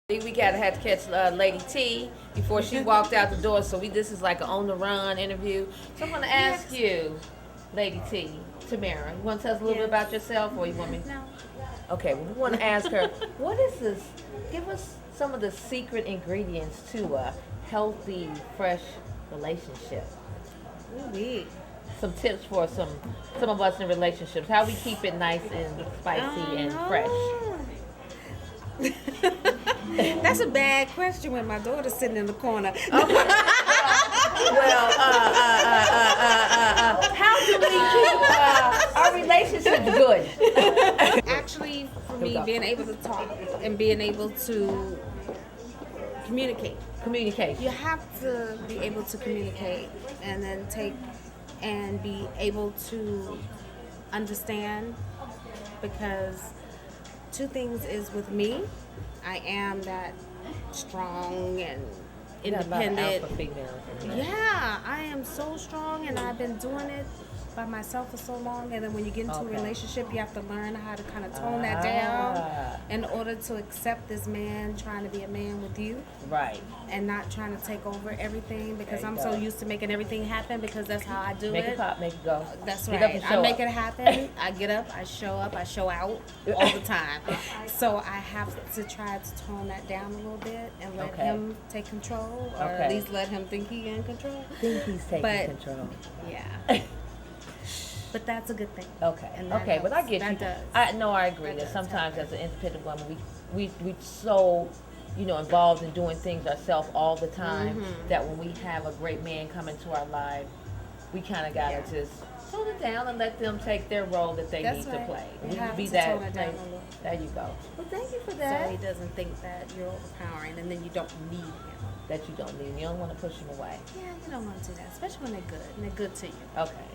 We had to catch Lady T before she walked out the door, so this is like an on the run interview. So I'm going to ask you, Lady T, Tamara, you want to tell us a little bit about yourself, or you want me? No. Okay, well, we want to ask her, what is this? Give us some of the secret ingredients to a healthy, fresh relationship. Ooh-wee. Some tips for some of us in relationships. How we keep it nice and spicy and fresh. That's a bad question when my daughter's sitting in the corner. Okay. Well, how do we keep our relationships good? Actually, for me, being able to talk and being able to communicate. Communication. You have to be able to communicate and then and be able to understand, because two things is with me. I am that strong and independent. Alpha female. Yeah, I am so strong, and I've been doing it by myself for so long. And then when you get into a relationship, you have to learn how to kind of tone that down in order to accept this man trying to be a man with you. Right. And not trying to take over everything, because I'm so used to making everything happen, because that's how I do it. Make it pop, make it go. That's Get right. I make up. it happen. I get up, I show out all the time. So I have to try to tone that down a little bit and let him take control, or at least let him think he's in control. Think he's taking control. Yeah. But that's a good thing. Okay. And Okay, but I get that you. Does. I agree that sometimes as an independent woman, we so involved in doing things ourselves all the time that when we have a great man come into our life, we kind of gotta just tone it down and let them take their role that they need to play. You have be to that. tone it down a little. There you go. Well, thank you for that. So he doesn't think that you're overpowering, and then you don't need him. That you don't need. You don't want to push him away. Yeah, you don't want to do that, especially when they're good and they're good to you. Okay.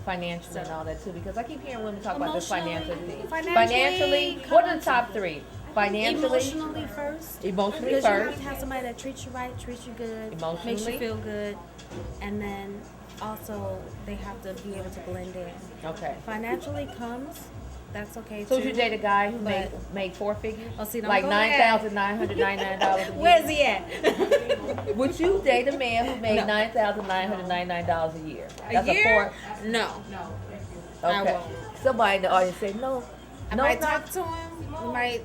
Financially and all that too, because I keep hearing women talk about this financial thing. Financially, what are the top three? Financially, emotionally first. Emotionally because first. you have to have somebody that treats you right, treats you good, Emotionally. makes you feel good, and then also they have to be able to blend in. Okay. Financially comes. That's okay too. So you date a guy who But- made four figures? Oh, see, don't like go there. $9,999 a year? Where's he at? Would you date a man who made $9,999 a year? That's year? a four. No. I Okay. won't. Somebody in the audience said no. I no, might not- talk to him. We might,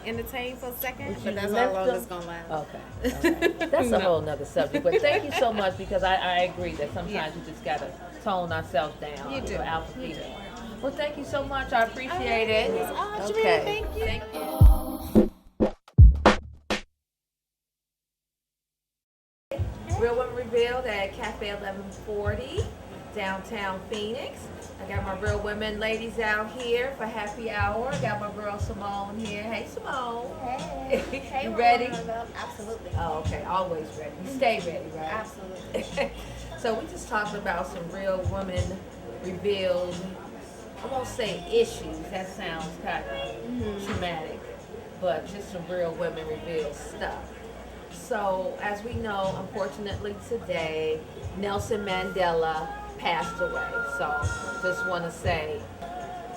entertain for a second, but that's how left long them? it's gonna last. Okay. That's a whole nother subject. But thank you so much, because I agree that sometimes you just gotta tone ourselves down. You do. For alpha female. Well, thank you so much. I appreciate it. Oh, Jamila, thank you. Thank you. Real Women Revealed at Cafe 1140, downtown Phoenix. I got my Real Women ladies out here for happy hour. I got my girl Simone here. Hey, Simone. Hey. Hey, You ready? Absolutely. Oh, okay. Always ready. You stay ready, right? Absolutely. So we just talked about some Real Women Revealed, I won't say issues, that sounds kind of traumatic, but just some Real Women Revealed stuff. So as we know, unfortunately today, Nelson Mandela passed away. So just want to say,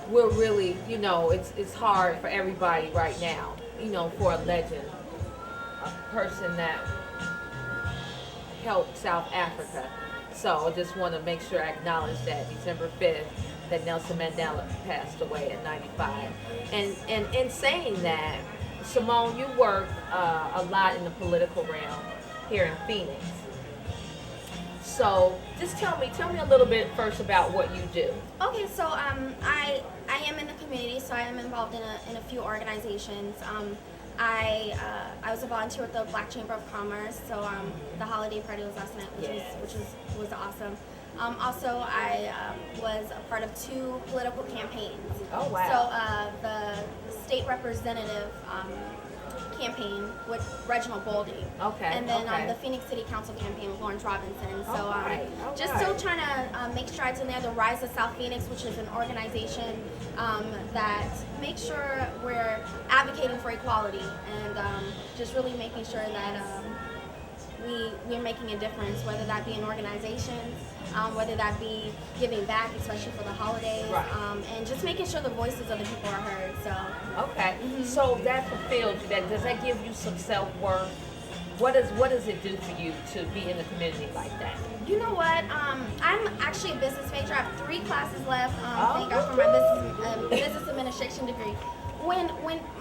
we're really, it's hard for everybody right now, for a legend, a person that helped South Africa. So I just want to make sure I acknowledge that December 5th, that Nelson Mandela passed away at 95. And in saying that, Simone, you work a lot in the political realm here in Phoenix. So just tell me a little bit first about what you do. Okay, so I am in the community, so I am involved in a few organizations. I was a volunteer with the Black Chamber of Commerce, so the holiday party was last night, which was awesome. Also, I was a part of 2 political campaigns. Oh, wow. So the state representative campaign with Reginald Boldy. Okay. And then the Phoenix City Council campaign with Lawrence Robinson. So still trying to make strides in there. The Rise of South Phoenix, which is an organization that makes sure we're advocating for equality and just really making sure that we're making a difference, whether that be in organizations, whether that be giving back, especially for the holidays, Right. and just making sure the voices of the people are heard. So Okay. So that fulfills you. Does that give you some self-worth? What does it do for you to be in a community like that? you know what? I'm actually a business major. I have 3 classes left. Thank God for woo-hoo. my business administration degree. When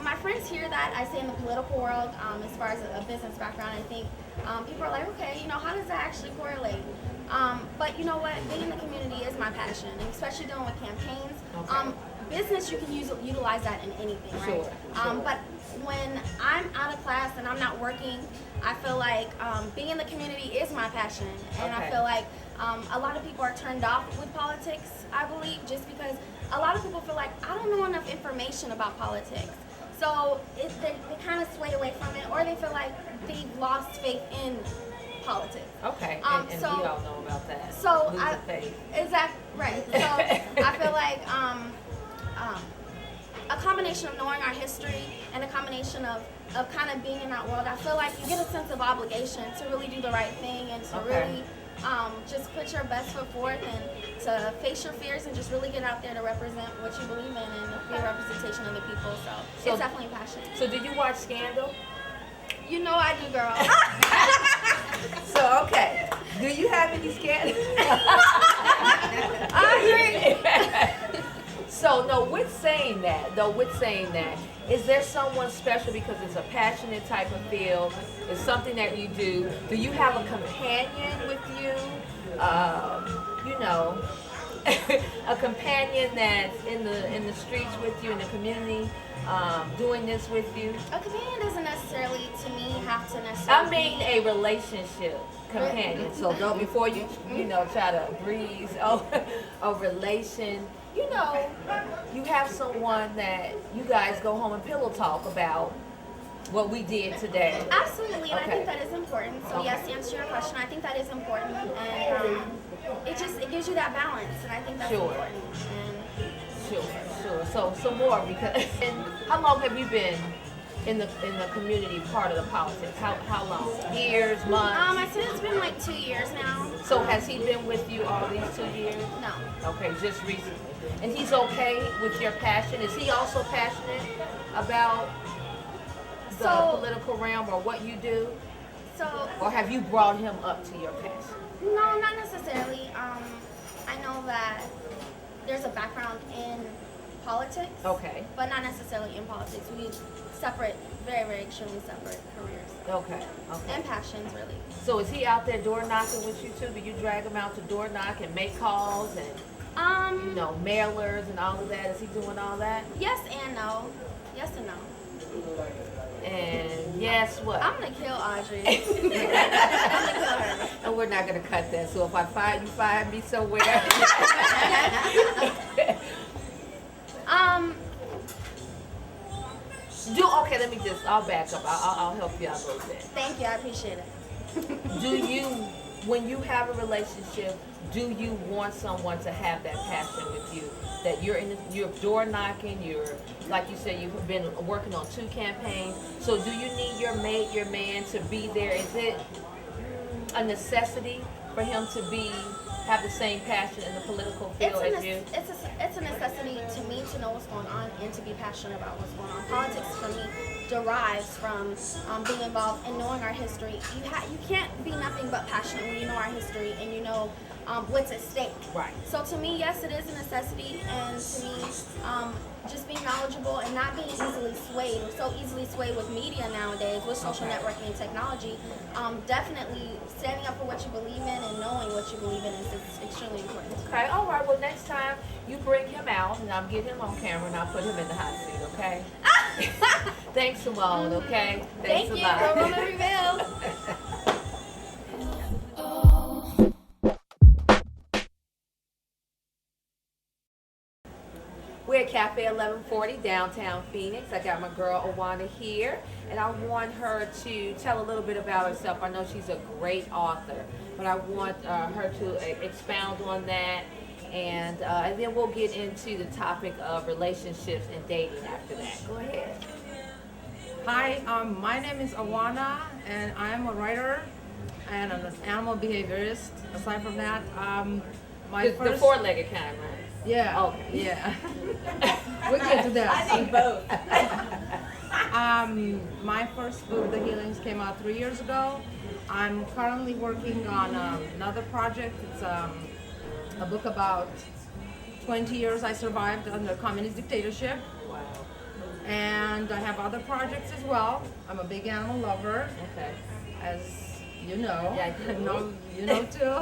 my friends hear that I say in the political world, as far as a business background, I think people are like, okay, how does that actually correlate? But you know what? Being in the community is my passion, and especially dealing with campaigns. Okay. Business, you can utilize that in anything, right? Sure. But when I'm out of class and I'm not working, I feel like being in the community is my passion, and I Okay. feel like a lot of people are turned off with politics, I believe, just because a lot of people feel like I don't know enough information about politics. So they kind of sway away from it, or they feel like they've lost faith in politics. Okay. And so- we all know about that. So Losing faith. exactly right. So I feel like a combination of knowing our history and a combination of kind of being in that world, I feel like you get a sense of obligation to really do the right thing and to Okay. really just put your best foot forth and to face your fears and just really get out there to represent what you believe in and be a representation of the people. So it's definitely a passion. So did you watch Scandal? You know I do, girl. So okay. Do you have any scandals? I agree. So no, with saying that, is there someone special because it's a passionate type of field? It's something that you do. Do you have a companion with you? A companion that's in the streets with you in the community, doing this with you. A companion doesn't necessarily, to me, have to necessarily. I mean a relationship companion. So don't before you try to breeze a relation. You have someone that you guys go home and pillow talk about what we did today. Absolutely, and I Okay. think that is important. So Okay. yes, to answer your question, I think that is important, and it gives you that balance, and I think that's Sure. important. And Sure. So some more because. And how long have you been in the community part of the politics? How long? Years, months? I said it's been like 2 years now. So has he been with you all these 2 years? No. Okay, just recently. And he's okay with your passion? Is he also passionate about the So- political realm or what you do? So Or have you brought him up to your passion? no, not necessarily. I know that there's a background in politics. Okay. But not necessarily in politics. We separate, very, very extremely separate careers Okay. and passions, really. So is he out there door knocking with you too? Do you drag him out to door knock and make calls and mailers and all of that? Is he doing all that? Yes and no. Yes and no. And yes, what? I'm gonna kill Audrey. I'm gonna kill her. And we're not gonna cut that. So if I find me somewhere. Okay, I'll back up. I'll help you out a little bit. Thank you, I appreciate it. Do you, when you have a relationship, do you want someone to have that passion with you? That you're door knocking, you're, like you said, you've been working on 2 campaigns. So do you need your mate, your man to be there? Is it a necessity for him to have the same passion in the political field as you? It's a necessity to me to know what's going on and to be passionate about what's going on. Politics for me derives from being involved in knowing our history. You can't be nothing but passionate when you know our history and you know what's at stake. Right. So to me, yes, it is a necessity, and to me, just being knowledgeable and not being easily swayed. We're so easily swayed with media nowadays, with social networking and technology. Definitely standing up for what you believe in and knowing what you believe in is extremely important. Okay, all right. Well, next time you bring him out, and I'll get him on camera, and I'll put him in the hot seat, okay? Thanks, Simone, okay? Thanks Thank a you, lot. Girl Woman Revealed. We're at Cafe 1140 downtown Phoenix. I got my girl Awana here, and I want her to tell a little bit about herself. I know she's a great author, but I want her to expound on that, and then we'll get into the topic of relationships and dating after that. Go ahead. Hi, my name is Awana, and I am a writer. and I'm an animal behaviorist. Aside from that, my The first four-legged kind, right? yeah, Okay. yeah. We'll get to that. I need both. My first book, The Healings, came out 3 years ago. I'm currently working on another project. It's a book about 20 years I survived under communist dictatorship. Wow. And I have other projects as well. I'm a big animal lover, Okay. as you know. Yeah, I do. know you know too.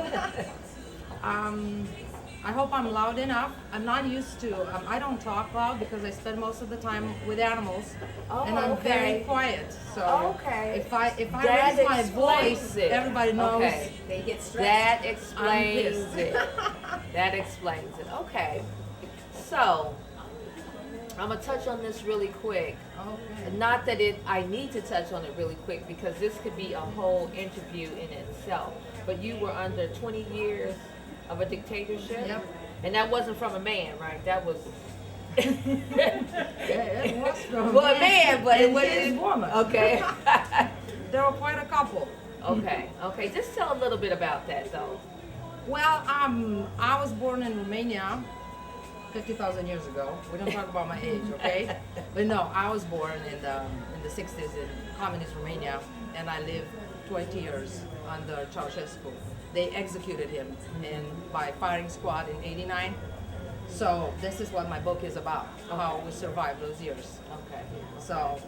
I hope I'm loud enough. I'm not used to. I don't talk loud because I spend most of the time with animals, Oh, and I'm okay. very quiet. So Okay. if I That raise my explains voice, it. everybody knows. Okay. They get stressed. That explains pissed. it. That explains it. Okay. So, I'm gonna touch on this really quick. Okay. Not that I need to touch on it really quick because this could be a whole interview in itself. But you were under 20 years of a dictatorship. Yep. And that wasn't from a man, right? That was. Yeah, it was from Well, a man, but it and was his woman. Okay. There were quite a couple. Okay. Okay. Just tell a little bit about that, though. Well, I was born in Romania 50,000 years ago. We don't talk about my age, okay? But no, I was born in the 60s in communist Romania, and I lived 20 years under Ceausescu. They executed him by firing squad in '89. So this is what my book is about, how we survived those years. Okay. So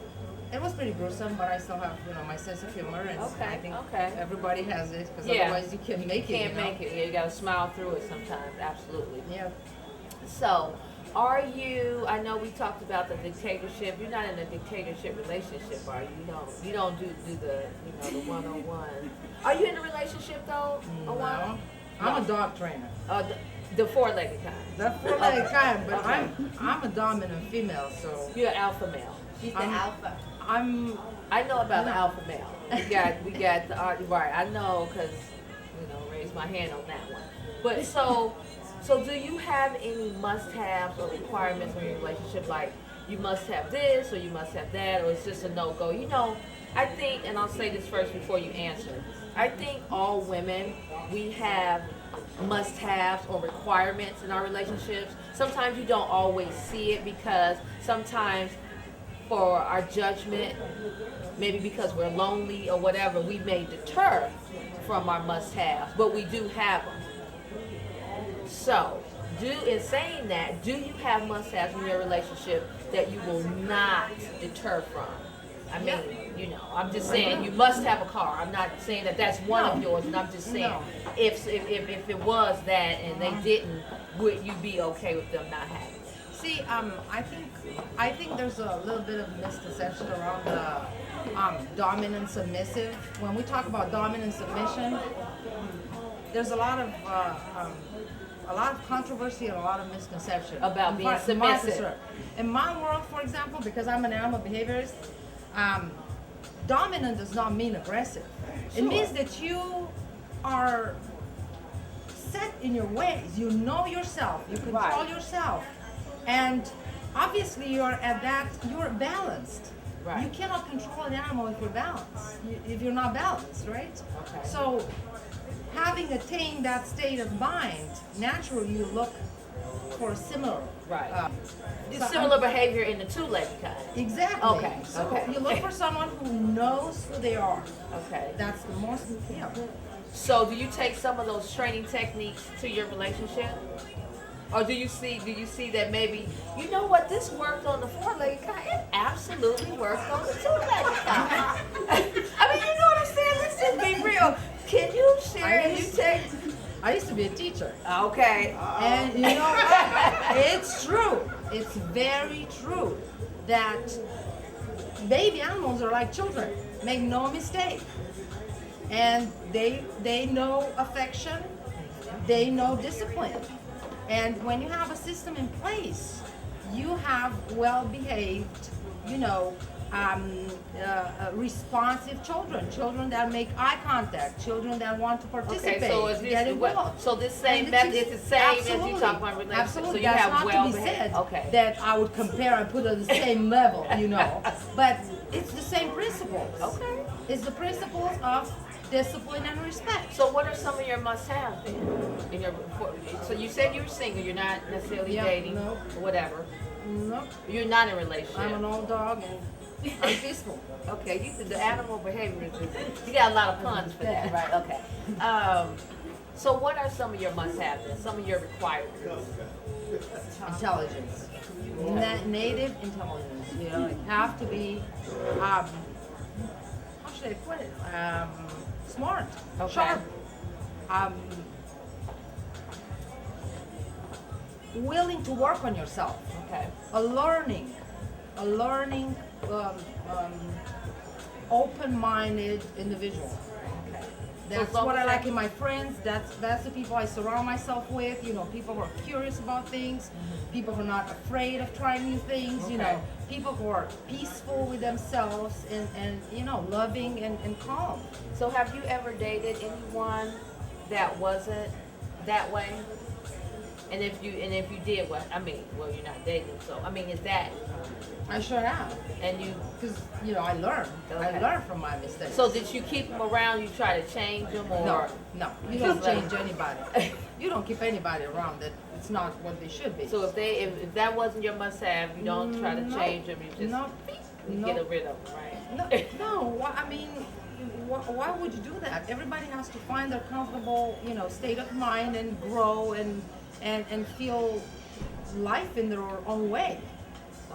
it was pretty gruesome, but I still have, my sense of humor, and Okay, I think okay. everybody has it, because Yeah. otherwise you can't make it. Can't make it. Yeah, you gotta smile through it sometimes. Absolutely. Yeah. So, are you? I know we talked about the dictatorship. You're not in a dictatorship relationship, are you? You don't do the the one-on-one. Are you in a relationship though? A one? No. I'm a dog trainer. The four-legged kind. The four-legged kind, but Okay. I'm a dominant female, so You're an alpha male. She's the I'm- alpha. I'm I know about the No. alpha male. We got the right. I know because raise my hand on that one. But so do you have any must-haves or requirements in your relationship? Like you must have this or you must have that, or it's just a no-go? I think, and I'll say this first before you answer. I think all women, we have must-haves or requirements in our relationships. Sometimes you don't always see it because sometimes for our judgment, maybe because we're lonely or whatever, we may deter from our must-haves, but we do have them. So, in saying that, do you have must-haves in your relationship that you will not deter from? I mean, I'm just saying you must have a car. I'm not saying that that's one of yours, and I'm just saying No. if it was that and they didn't, would you be okay with them not having it? see. I think there's a little bit of misconception around the dominant submissive. When we talk about dominant submission, there's a lot of controversy and a lot of misconception About being from my submissive. perspective. In my world, for example, because I'm an animal behaviorist, dominant does not mean aggressive. It Sure. means that you are set in your ways. You know yourself. You control Right. yourself, and obviously you're balanced. Right. You cannot control an animal if you're balanced. If you're not balanced, right? Okay. So, having attained that state of mind, naturally you look for a similar. Right. So Similar behavior in the two-legged kind. Exactly. Okay, So okay. you look for someone who knows who they are. Okay. That's the most. Yeah. So do you take some of those training techniques to your relationship? Or do you see that maybe, you know what, this worked on the four-legged kind, it absolutely worked on the two-legged kind. I mean, you know what I'm saying? Let's just be real. Can you share and you take? I used to be a teacher. Okay. And you know what? It's true. It's very true that baby animals are like children. Make no mistake. And they know affection. They know discipline. And when you have a system in place, you have well-behaved, responsive children that make eye contact, children that want to participate, Okay, so is get this involved. so this same And method it's is the same as you absolutely, talk about relationships. Absolutely, So you that's have not to be well-behaved. said Okay. that I would compare and put on the same level, but it's the same principles. Okay. It's the principles of discipline and respect. So what are some of your must-haves then? In your, so you said you're single. You're not necessarily Yeah, dating no. or whatever. No, You're not in a relationship. I'm an old dog and I'm peaceful. Okay, the animal behavior is you got a lot of puns for that, right? Okay. So what are some of your must-haves and some of your requirements? Intelligence. Native intelligence. You know, it have to be, how should I put it? Smart, Okay. sharp, willing to work on yourself, Okay. a learning, open-minded individual. Okay. That's So what I long like as in my friends. That's the people I surround myself with. You know, people who are curious about things, people who are not afraid of trying new things. You Okay. know, people who are peaceful with themselves and you know, loving and calm. So have you ever dated anyone that wasn't that way? And if you did, what I mean, well, you're not dating, so I mean, is that I sure am, and you? because you know I learn. Okay. I learn from my mistakes. So did you keep them around? You try to change them, or no, you Just don't let change anybody. You don't keep anybody around that it's not what they should be. So if that wasn't your must-have, you don't try to No. change them. You just No. you No. get rid of them, right? I mean, why would you do that? Everybody has to find their comfortable, you know, state of mind and grow and feel life in their own way.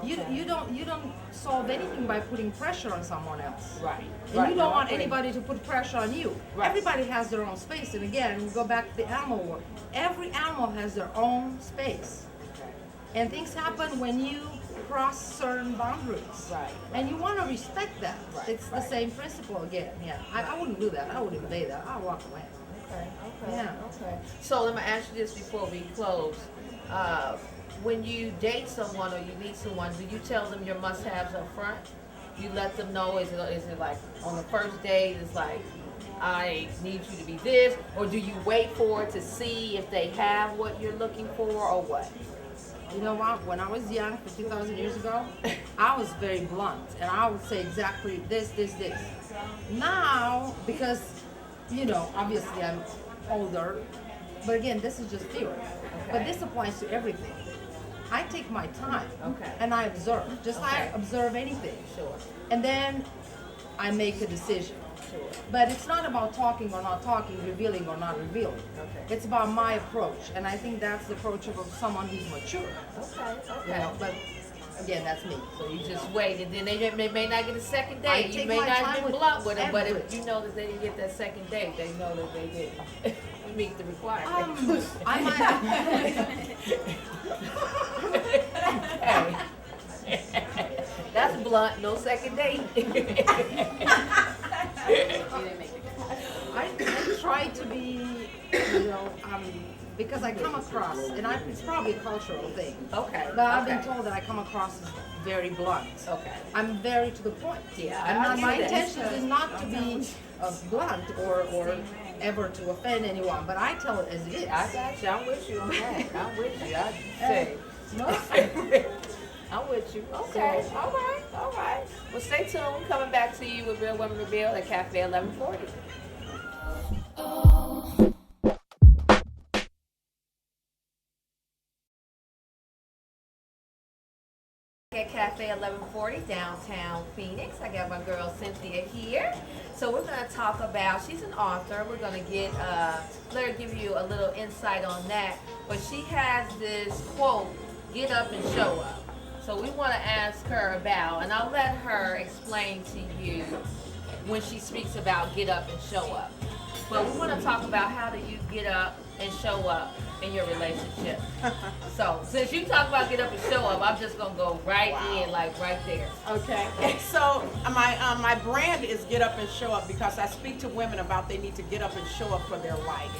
Okay. You don't solve anything by putting pressure on someone else. Right. And Right. you No, don't I want agree. anybody to put pressure on you. Right. Everybody has their own space. And again, we go back to the animal world. Every animal has their own space. And things happen when you cross certain boundaries. Right. And you want to respect that. Right, It's the right. same principle again. Yeah. I wouldn't do that. I wouldn't invade that. I'll walk away. Okay. Okay. Yeah. Okay. So let me ask you this before we close. When you date someone or you meet someone, do you tell them your must-haves up front? You let them know. Is it like on the first date? It's like, I need you to be this, or do you wait for it to see if they have what you're looking for, or what? You know what? When I was young, 50,000 years ago, I was very blunt, and I would say exactly this. Now, because, you know, obviously I'm older, but again, this is just theory. But this applies to everything. I take my time, Okay. and I observe, just like I Okay. observe anything. Sure. And then I make a decision. Sure. But it's not about talking or not talking, revealing or not revealing. Okay. It's about my approach, and I think that's the approach of someone who's mature. Okay. You Okay. know, but again, that's me. So you just wait, and then they may not get a second I date. You take may my not time get with blunt with them, but if everything. you know that they didn't get that second date, they know that they didn't meet the requirement. I might. Hey. That's blunt. No second date. I try to be, you know, because I come across, and it's probably a cultural thing. Okay. But I've been okay. told that I come across as very blunt. Okay. I'm very to the point. Yeah, I'm I not, get my that. intention is not to be blunt or ever to offend anyone, but I tell it as it is. I got you. I'm with you on that. I'm with you. I say. No. I'm with you. Okay. So- All right. All right. Well, stay tuned. We're coming back to you with Real Women Revealed at Cafe 1140. At Cafe 1140 downtown Phoenix. I got my girl Cynthia here. So we're going to talk about, she's an author. We're going to let her give you a little insight on that. But she has this quote, get up and show up. So we want to ask her about, and I'll let her explain to you when she speaks about get up and show up. But we want to talk about how do you get up and show up in your relationship. So since you talk about get up and show up, I'm just gonna go right in, like right there. Okay. So my brand is Get Up and Show Up because I speak to women about they need to get up and show up for their life,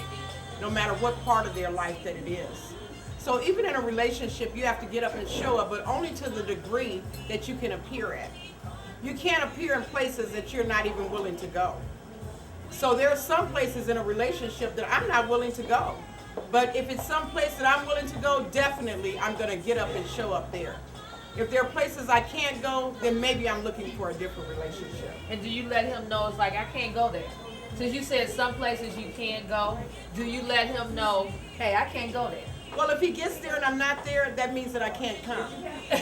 no matter what part of their life that it is. So even in a relationship, you have to get up and show up, but only to the degree that you can appear at. You can't appear in places that you're not even willing to go. So there are some places in a relationship that I'm not willing to go. But if it's some place that I'm willing to go, definitely I'm going to get up and show up there. If there are places I can't go, then maybe I'm looking for a different relationship. And do you let him know it's like I can't go there? since you said some places you can't go, do you let him know, hey, I can't go there? Well, if he gets there and I'm not there, that means that I can't come.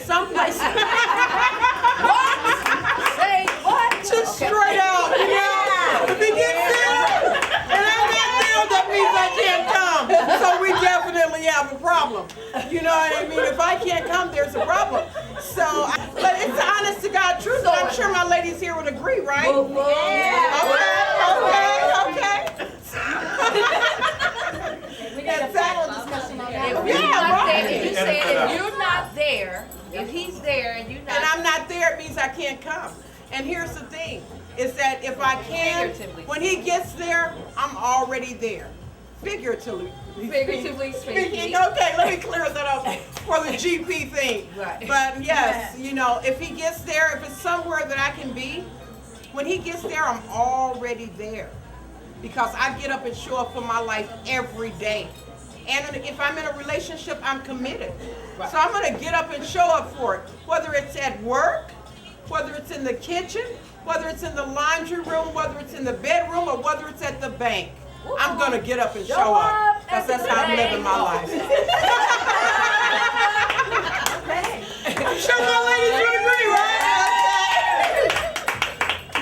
Some places. Say what? Just straight out, you know. If he gets there and I'm not there, that means I can't come. So we definitely have a problem. You know what I mean? If I can't come, there's a problem. So, but it's the honest to God truth, and I'm sure my ladies here would agree, right? Okay. We got a panel discussion on that. If you say if you're not there, if he's there and you're not, And I'm not there, it means I can't come. And here's the thing, is that if I can, when he gets there, I'm already there. Figuratively speaking. Okay, let me clear that up for the GP thing. Right. But yes, you know, if he gets there, if it's somewhere that I can be, when he gets there, I'm already there. Because I get up and show up for my life every day. And if I'm in a relationship, I'm committed. Right. So I'm going to get up and show up for it. Whether it's at work, whether it's in the kitchen, whether it's in the laundry room, whether it's in the bedroom, or whether it's at the bank. I'm going to get up and show up. Because that's how I'm living my life. I'm sure my ladies would agree, right?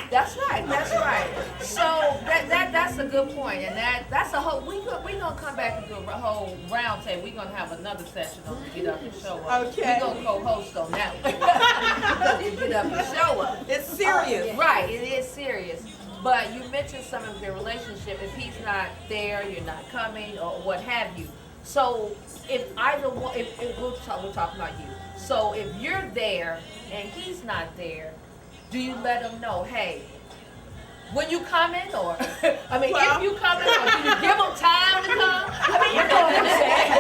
that's right. So that's a good point, and that's a whole. We're gonna come back and do a whole round table. We're gonna have another session on the get up and show up. Okay. We're gonna co-host on that one. Because you get up and show up. It's serious. Right, it is serious. But you mentioned some of your relationship. If he's not there, you're not coming, or what have you. So if either one, if we're talking about you. So if you're there and he's not there, do you let him know, hey, when you coming, or I mean, if you coming, or do you give him time to come? I mean, you know what I'm saying.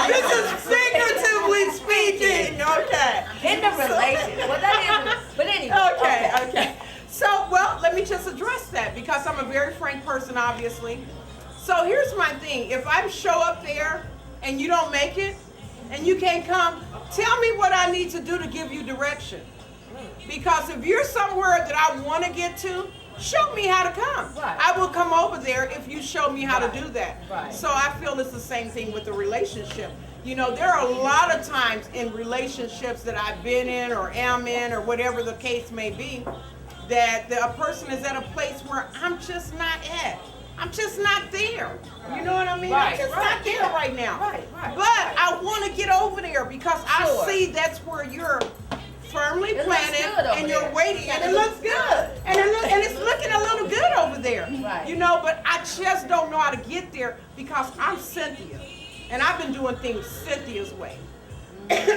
This is figuratively speaking. Okay. In the relationship. Well, that is. But anyway. Okay. So, well, let me just address that because I'm a very frank person, obviously. So here's my thing. If I show up there and you don't make it and you can't come, tell me what I need to do to give you direction. Because if you're somewhere that I want to get to, show me how to come. Right. I will come over there if you show me how to do that. Right. So I feel it's the same thing with the relationship. You know, there are a lot of times in relationships that I've been in or am in or whatever the case may be, that a person is at a place where I'm just not at. I'm just not there. You know what I mean? Right, I'm just right, not there right now. Right. But I want to get over there because I see that's where you're firmly planted and you're waiting, and it looks good. And it's looking a little good over there. Right. You know, but I just don't know how to get there because I'm Cynthia. And I've been doing things Cynthia's way.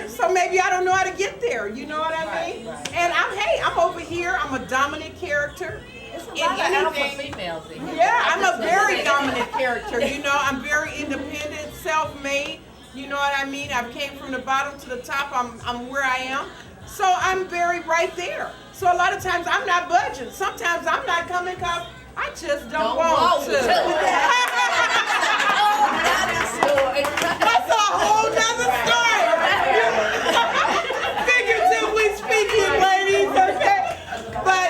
So maybe I don't know how to get there, you know what I mean? Right. And I'm over here, I'm a dominant character. It's a lot of alpha females in here. Yeah, I'm a very dominant character, you know, I'm very independent, self-made, you know what I mean? I came from the bottom to the top, I'm where I am. So I'm very right there. So a lot of times I'm not budging. Sometimes I'm not coming because I just don't want to. That's a whole nother story. Figuratively speaking, ladies, okay? But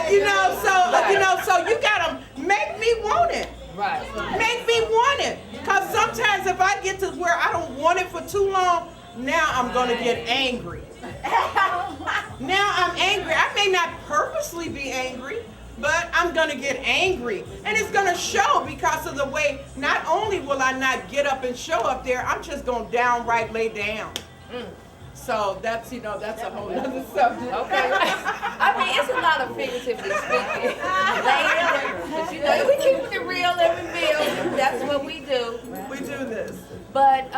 so you gotta make me want it. Right. Make me want it. Because sometimes if I get to where I don't want it for too long, now I'm gonna get angry. Now I'm angry. I may not purposely be angry, but I'm gonna get angry. And it's gonna show because of the way, not only will I not get up and show up there, I'm just gonna downright lay down. So that's a whole other subject. Okay. I mean, it's a lot of figuratively speaking. But you know, we keeping it real and revealed. That's what we do. We do this. But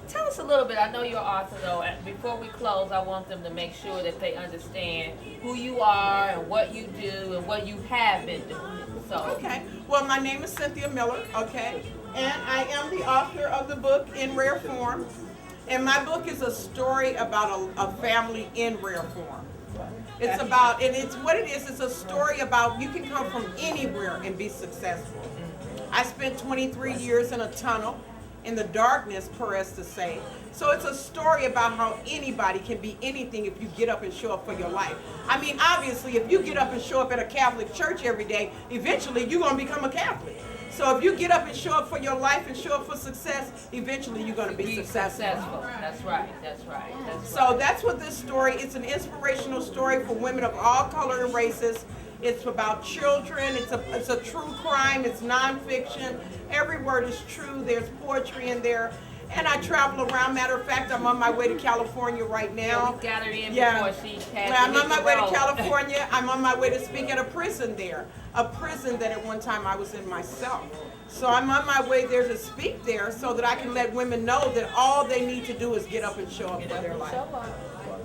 tell us a little bit. I know you're an author, though. And before we close, I want them to make sure that they understand who you are and what you do and what you have been doing. So. Okay. Well, my name is Cynthia Miller, okay? And I am the author of the book In Rare Form. And my book is a story about a family in rare form. It's about, and it's what it is, it's a story about you can come from anywhere and be successful. I spent 23 years in a tunnel in the darkness, Perez to say. So it's a story about how anybody can be anything if you get up and show up for your life. I mean, obviously, if you get up and show up at a Catholic church every day, eventually you're going to become a Catholic. So if you get up and show up for your life and show up for success, eventually you're going to be successful. That's right. That's right. That's So right. that's what this story, it's an inspirational story for women of all color and races. It's about children. It's a true crime. It's nonfiction. Every word is true. There's poetry in there. And I travel around. Matter of fact, I'm on my way to California right now. We gathered in Yeah. before she had Well, I'm to on my hit way the to road. California. I'm on my way to speak at a prison there. A prison that at one time I was in myself. So I'm on my way there to speak there so that I can let women know that all they need to do is get up and show up for their life. Show up.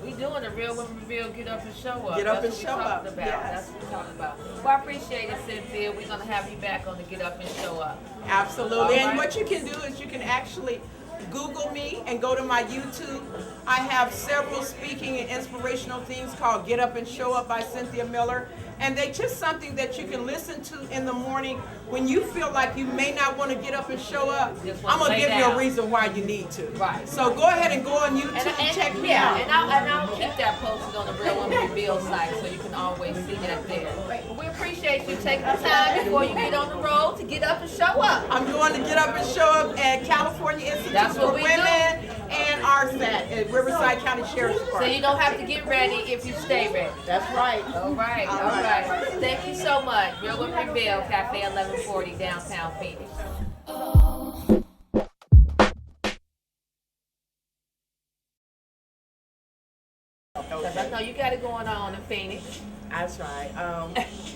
We doing the Real Women Reveal, get up and show up. Get up That's and what show we talking up, about. yes. That's what we're talking about. Well, I appreciate it, Cynthia. We're gonna have you back on the Get Up and Show Up. Absolutely. All And right. what you can do is you can actually Google me and go to my YouTube. I have several speaking and inspirational things called Get Up and Show Up by Cynthia Miller. And they just something that you can listen to in the morning when you feel like you may not want to get up and show up. Just wanna I'm going to lay give you down. a reason why you need to. Right. So go ahead and go on YouTube and check me yeah, out. and I'll keep that posted on the Real Women Reveal site so you can always see that there. But we appreciate you taking the time before you get on the road to get up and show up. I'm going to Get Up and Show Up at California Institute That's for what we Women and RSAT at Riverside County Sheriff's So Department. you don't have to get ready if you stay ready. That's right. All right, all right. Thank you so much. Real Women Reveal, Cafe 1140, downtown Phoenix. Because I know you got it going on in Phoenix. I try.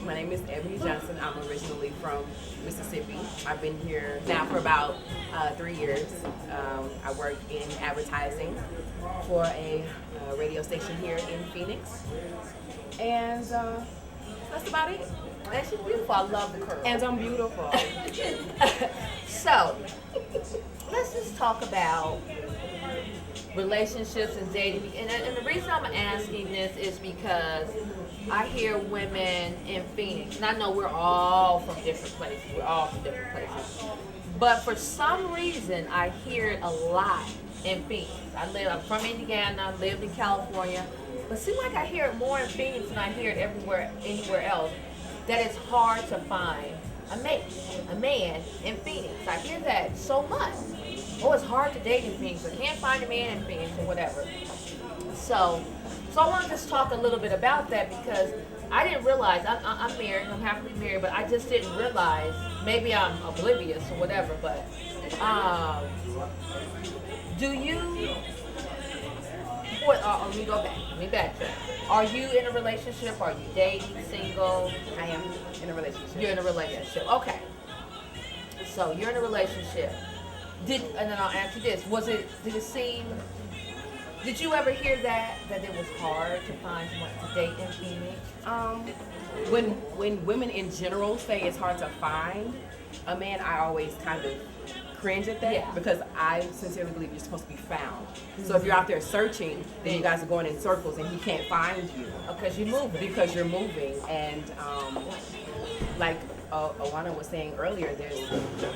My name is Ebony Johnson. I'm originally from Mississippi. I've been here now for about 3 years. I work in advertising for a radio station here in Phoenix. And that's about it. And she's beautiful. I love the curl. And I'm beautiful. So, let's just talk about relationships and dating. And the reason I'm asking this is because I hear women in Phoenix, and I know we're all from different places. We're all from different places. But for some reason, I hear it a lot in Phoenix. I'm from Indiana, I lived in California. But it seems like I hear it more in Phoenix than I hear it anywhere else. That it's hard to find a man in Phoenix. I hear that so much. Oh, it's hard to date in Phoenix. I can't find a man in Phoenix or whatever. So I want to just talk a little bit about that because I didn't realize, I'm married, I'm happily married, but I just didn't realize, maybe I'm oblivious or whatever, but do you, let me go back, let me backtrack. Are you in a relationship? Are you dating, single? I am in a relationship. You're in a relationship. Okay. So you're in a relationship. And then I'll ask you this. Did you ever hear that it was hard to find someone to date in Phoenix? When women in general say it's hard to find a man, I always kind of cringe at that Yeah. because I sincerely believe you're supposed to be found. So if you're out there searching, then you guys are going in circles and he can't find you Because you're moving. because you're moving. And like Awana was saying earlier, there's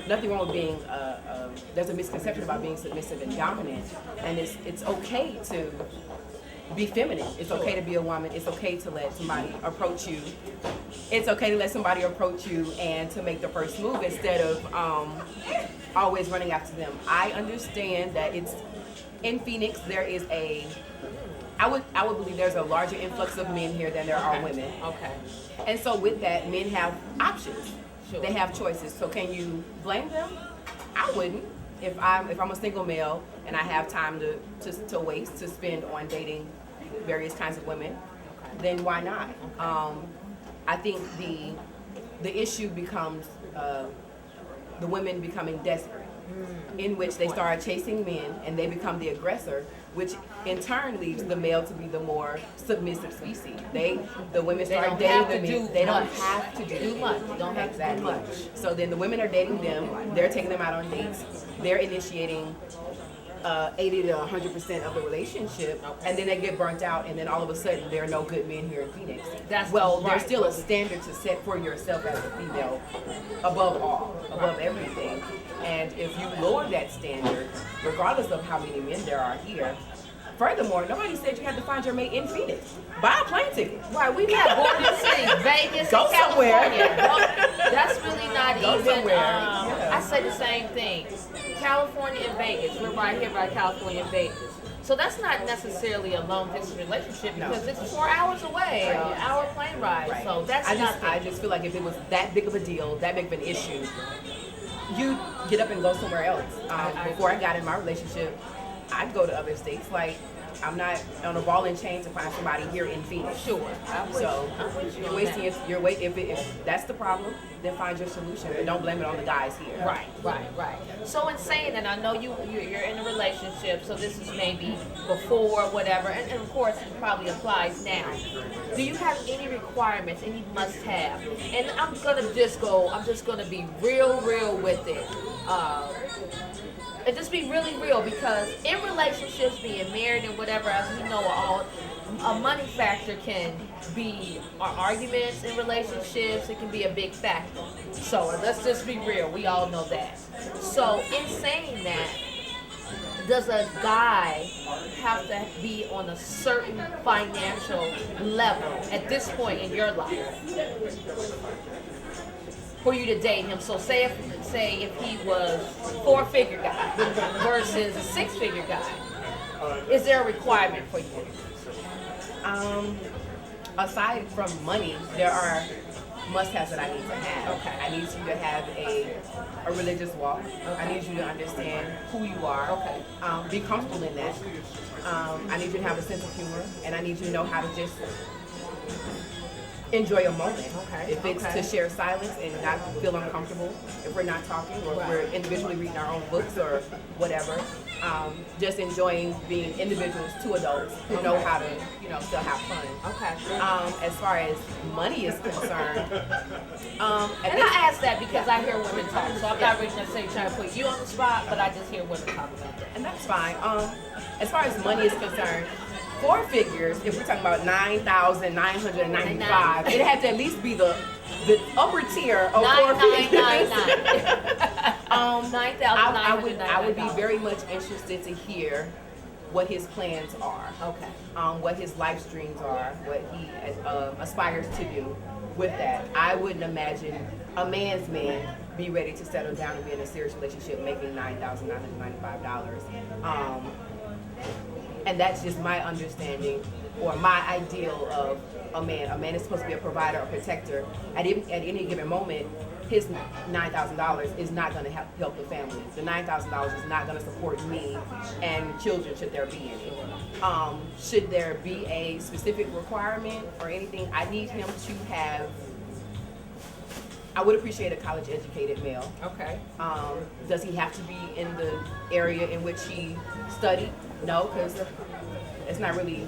nothing wrong with being. There's a misconception about being submissive and dominant, and it's okay to be feminine. It's okay to be a woman. It's okay to let somebody approach you. It's okay to let somebody approach you and to make the first move instead of always running after them. I understand that it's in Phoenix. There is I would believe there's a larger influx of men here than there are women. Okay. And so with that, men have options. Sure. They have choices. So can you blame them? I wouldn't. If I'm a single male and I have time to waste to spend on dating various kinds of women, then why not? I think the issue becomes the women becoming desperate, in which they start chasing men and they become the aggressor, which in turn leaves the male to be the more submissive species. The women start don't dating have the to men. do They don't much. have to Do much. Don't have to do exactly. much. So then the women are dating them. They're taking them out on dates. They're initiating 80 to 100% of the relationship, and then they get burnt out, and then all of a sudden there are no good men here in Phoenix. That's Well, right. there's still a standard to set for yourself as a female, above all, above everything. And if you lower that standard, regardless of how many men there are here, furthermore, nobody said you had to find your mate in Phoenix. Buy a plane ticket. Right, we got Border City, Vegas, Go and California. somewhere. No, that's really not Go even. somewhere. Yeah. I say the same thing. California and Vegas. We're right here by California and Vegas. So that's not necessarily a long distance relationship because it's 4 hours away, an hour plane ride. Right. So that's I just feel like if it was that big of a deal, that big of an issue, you get up and go somewhere else. Before I got in my relationship, I'd go to other states. Like, I'm not on a ball and chain to find somebody here in Phoenix. Sure. I'm with you You're on wasting that. your wait. If that's the problem, then find your solution, and don't blame it on the guys here. Right. So in saying that, I know you're in a relationship, so this is maybe before, whatever, and of course it probably applies now. Do you have any requirements, any must-have? And I'm just gonna be real with it. And just be really real, because in relationships, being married and whatever, as we know, a money factor can be arguments in relationships. It can be a big factor. So let's just be real. We all know that. So in saying that, does a guy have to be on a certain financial level at this point in your life for you to date him? So say if he was 4-figure guy versus a 6-figure guy, is there a requirement for you? Aside from money, there are must-haves that I need to have. Okay. I need you to have a religious walk. I need you to understand who you are. Okay. Be comfortable in that. I need you to have a sense of humor, and I need you to know how to just enjoy a moment. Okay. If it's to share silence and not feel uncomfortable, if we're not talking or if we're individually reading our own books or whatever, just enjoying being individuals, two adults who know how to, still have fun. Okay. As far as money is concerned, And I ask that because I hear women talk, so I'm not really necessarily trying to put you on the spot, but I just hear women talk about that. and that's fine. As far as money is concerned, 4 figures, if we're talking about 9,995, it had to at least be the upper tier of 4 figures. 9,999. I would be very much interested to hear what his plans are. Okay. What his life streams are, what he aspires to do with that. I wouldn't imagine a man's man be ready to settle down and be in a serious relationship making $9,995. And that's just my understanding or my ideal of a man. A man is supposed to be a provider, a protector. At any given moment, his $9,000 is not going to help the family. The $9,000 is not going to support me and children, should there be any. Should there be a specific requirement or anything, I need him to have, I would appreciate a college-educated male. Okay. Does he have to be in the area in which he studied? No, because it's not really,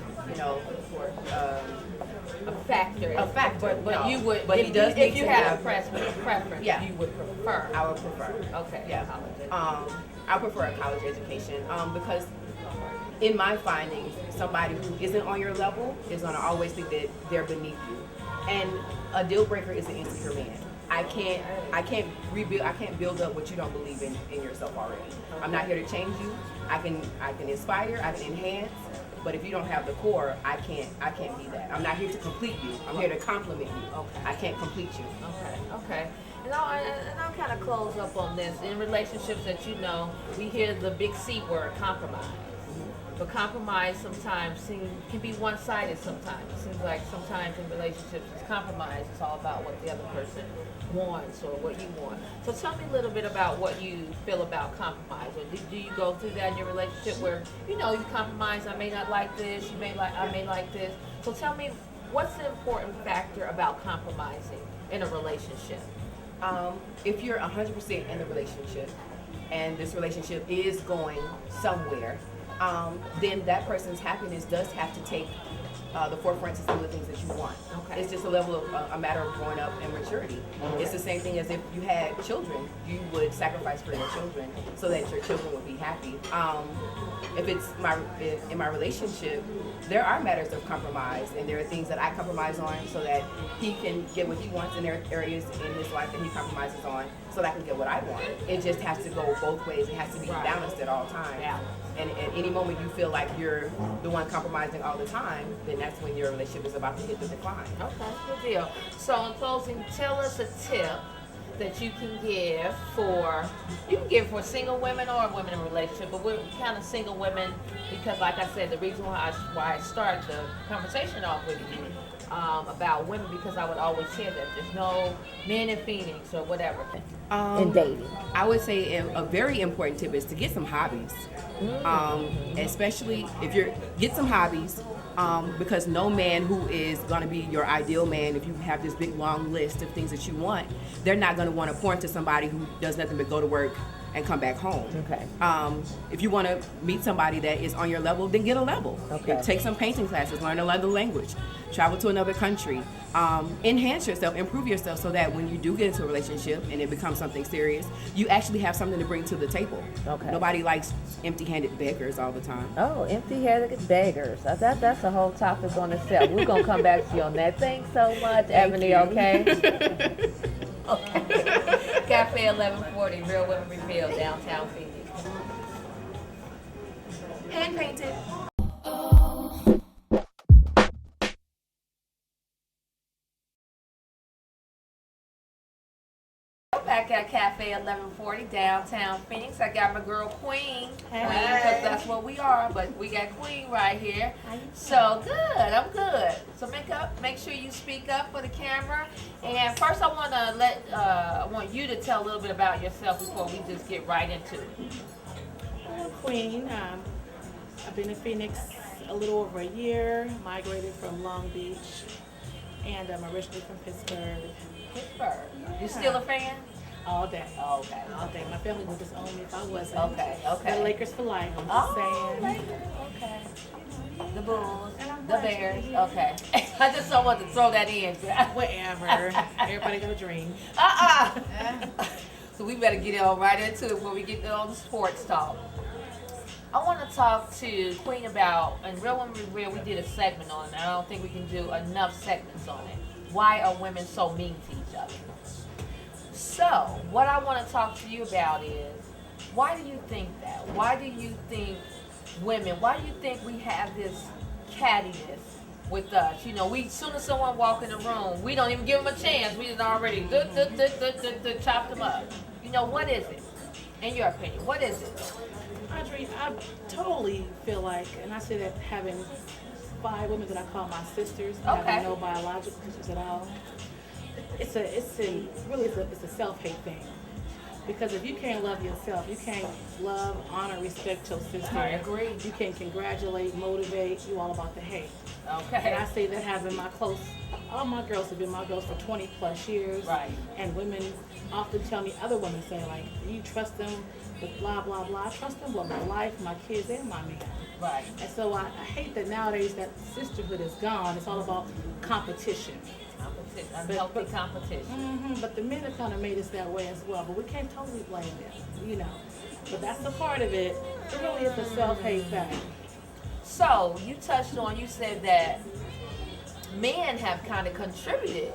A factor. A factor, But no. you would, But he does if need you to had have- a preference, Yeah. you would prefer. I would prefer. Okay. Yeah. College. I prefer a college education because in my findings, somebody who isn't on your level is going to always think that they're beneath you. And a deal breaker is an insecure man. I can't build up what you don't believe in yourself already. I'm not here to change you. I can inspire, I can enhance, but if you don't have the core, I can't be that. I'm not here to complete you. I'm here to complement you. Okay. I can't complete you. Okay. And I'll kind of close up on this. In relationships that we hear the big C word, compromise. But compromise sometimes can be one-sided sometimes. It seems like sometimes in relationships it's compromise. It's all about what the other person wants or what you want. So tell me a little bit about what you feel about compromise. Or do you go through that in your relationship where, you compromise, I may not like this, I may like this. So tell me, what's the important factor about compromising in a relationship? If you're 100% in the relationship and this relationship is going somewhere, then that person's happiness does have to take the forefront to some of the things that you want. Okay. It's just a level of a matter of growing up and maturity. It's the same thing as if you had children, you would sacrifice for your children so that your children would be happy. If it's in my relationship, there are matters of compromise, and there are things that I compromise on so that he can get what he wants, and there are areas in his life that he compromises on so that I can get what I want. It just has to go both ways. It has to be balanced at all times. Yeah. And at any moment you feel like you're the one compromising all the time, then that's when your relationship is about to hit the decline. Okay, good deal. So in closing, tell us a tip that you can give for single women or women in a relationship, but we're kind of single women because, like I said, the reason why I started the conversation off with you about women, because I would always hear that there's no men in Phoenix or whatever in dating. I would say a very important tip is to get some hobbies, especially if get some hobbies. Because no man who is going to be your ideal man, if you have this big long list of things that you want, they're not going to want to pour into somebody who does nothing but go to work and come back home. Okay. If you want to meet somebody that is on your level, then get a level. Okay. Take some painting classes, learn another language, travel to another country, enhance yourself, improve yourself, so that when you do get into a relationship and it becomes something serious, you actually have something to bring to the table. Okay. Nobody likes empty-handed beggars all the time. Oh, empty-headed beggars. That's a whole topic on itself. We're going to come back to you on that. Thanks so much, Ebony, okay? Okay. Cafe 1140, Real Women Revealed, downtown Phoenix. Hand painted. Back at Cafe 1140, downtown Phoenix. I got my girl Queen. Because that's what we are, but we got Queen right here. So good, I'm good. So make sure you speak up for the camera. And first I want you to tell a little bit about yourself before we just get right into it. Queen. I've been in Phoenix a little over a year, migrated from Long Beach, and I'm originally from Pittsburgh. Pittsburgh. You still a fan? All day. Oh, okay. All day. My family would disown me if I wasn't. Okay. The Lakers for life, I'm just saying. Lakers. Okay. The Bulls, And I'm the glad Bears. you're here. Okay. I just don't want to throw that in. Whatever. Everybody got a dream. So we better get on right into it when we get on the sports talk. I want to talk to Queen about, and Real Women Revealed, we did a segment on it. I don't think we can do enough segments on it. Why are women so mean to each other? So, what I want to talk to you about is, why do you think that? Why do you think why do you think we have this cattiness with us? You know, as soon as someone walk in the room, we don't even give them a chance. We just already chop them up. You know, what is it? In your opinion, what is it? Audrey, I totally feel like, and I say that having 5 women that I call my sisters, having no biological sisters at all, it's a self-hate thing. Because if you can't love yourself, you can't love, honor, respect your sister. I agree. You can't congratulate, motivate. You all about the hate. Okay. And I say that having all my girls have been my girls for 20 plus years. Right. And women often tell me, other women say, like, you trust them with blah, blah, blah. I trust them with my life, my kids, and my man. Right. And so I hate that nowadays that sisterhood is gone. It's all about competition. Unhealthy competition. But the men have kind of made us that way as well. But we can't totally blame them, you know. But that's a part of it. It really is a self-hate thing. So, you said that men have kind of contributed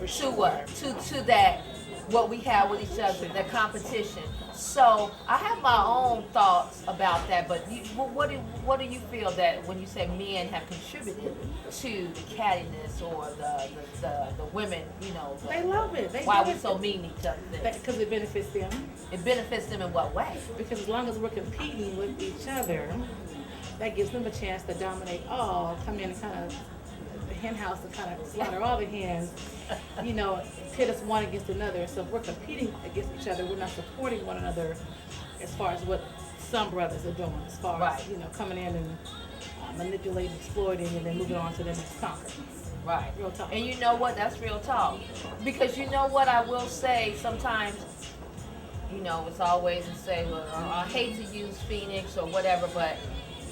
to that, what we have with each other, the competition. So, I have my own thoughts about that, but what do you feel that when you say men have contributed to the cattiness or the women, you know? They love it. Why we so mean to each other? Because it benefits them. It benefits them in what way? Because as long as we're competing with each other, that gives them a chance to dominate all, come in and kind of the hen house and kind of slaughter all the hens, you know, pit us one against another. So if we're competing against each other, we're not supporting one another as far as what some brothers are doing, as far as, you know, coming in and manipulating, exploiting, and then moving on to the next conquer. Right. Real talk. And you know what? That's real talk. Because you know what I will say sometimes, you know, it's always to say, well, I hate to use Phoenix or whatever, but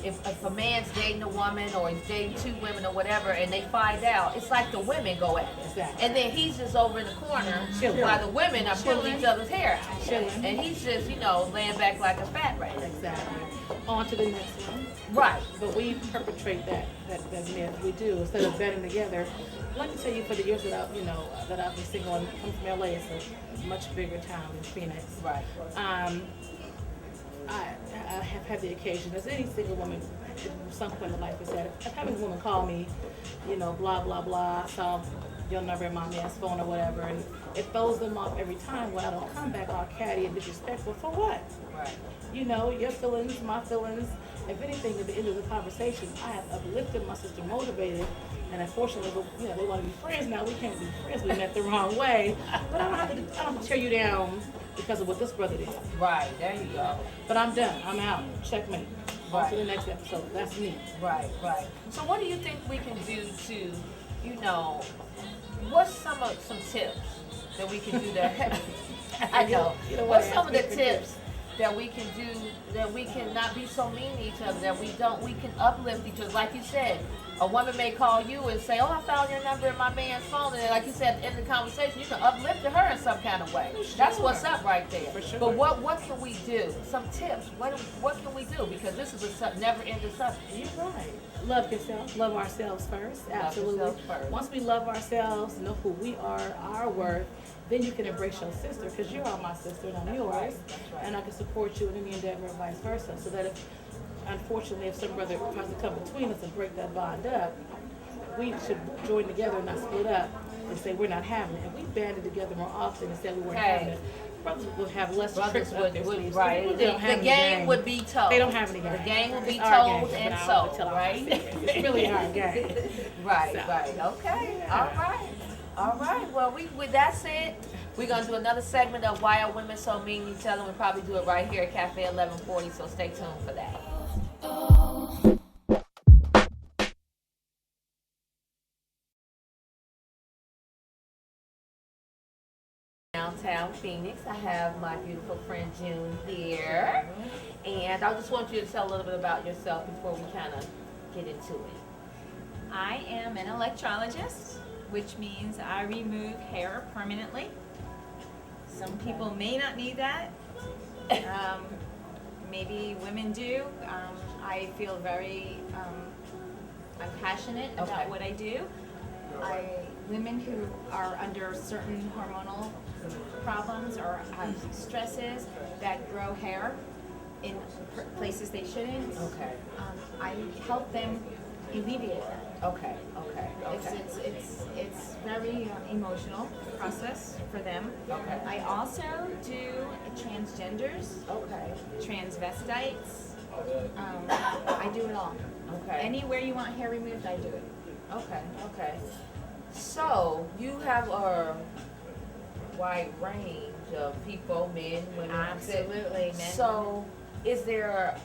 if a man's dating a woman or he's dating two women or whatever, and they find out, it's like the women go at it. Exactly. And then he's just over in the corner Chilling. while the women are pulling Chilling. each other's hair out. Chilling. And he's just, laying back like a fat rat. Exactly. On to the next one. Right. But we perpetrate that myth. We do. Instead of banding together. Let me tell you, for the years that I've been single and come from LA, it's a much bigger town than Phoenix. Right. I have had the occasion, as any single woman at some point in life has had, of having a woman call me, blah, blah, blah, saw your number in my man's phone or whatever, and it throws them off every time when I don't come back all catty and disrespectful. For what? Right. Your feelings, my feelings. If anything, at the end of the conversation, I have uplifted my sister, motivated, and unfortunately, they want to be friends now. We can't be friends. We met the wrong way. But I don't have to tear you down because of what this brother did. Right. There you go. But I'm done. I'm out. Checkmate. On Right. to the next episode. That's me. Right. So what do you think we can do to, what's some tips that we can do to I know. What's some of the tips that we can do that we can not be so mean to each other, that we can uplift each other? Like you said, a woman may call you and say, oh, I found your number in my man's phone, and then, like you said, at the end of the conversation, you can uplift her in some kind of way. That's what's up right there. For sure. But what can we do? Some tips. What can we do? Because this is a never-ending subject. You're right. Love yourself. Love ourselves first. Absolutely. yourself first. Once we love ourselves, know who we are, our worth, then you can embrace your sister, because you are my sister and I'm yours. right. That's right. And I can support you in any endeavor and vice versa. So that unfortunately, if some brother tries to come between us and break that bond up, we should join together and not split up and say we're not having it. If we banded together more often and said we weren't having it, brothers would have less tricks up their sleeves. Right. They don't have The any game would be told. They don't have any game. The game will be It's our told game, and but I sold, would tell our right? secrets. It's really our game. Right, So. right. Okay. All right. Well, that's it. We're gonna do another segment of Why Are Women So Mean to Each Other. We'll probably do it right here at Cafe 1140. So stay tuned for that. Downtown Phoenix. I have my beautiful friend June here, and I just want you to tell a little bit about yourself before we kind of get into it. I am an electrologist, which means I remove hair permanently. Some people may not need that. Maybe women do. I feel very, I'm passionate Okay. about what I do. Women who are under certain hormonal problems or have stresses that grow hair in places they shouldn't. Okay. I help them alleviate that. Okay. It's very emotional process for them. Okay. I also do transgenders, Okay. transvestites. I do it all. Okay. Anywhere you want hair removed, I do it. Okay. So you have a wide range of people, men, women. Absolutely, men. So, is there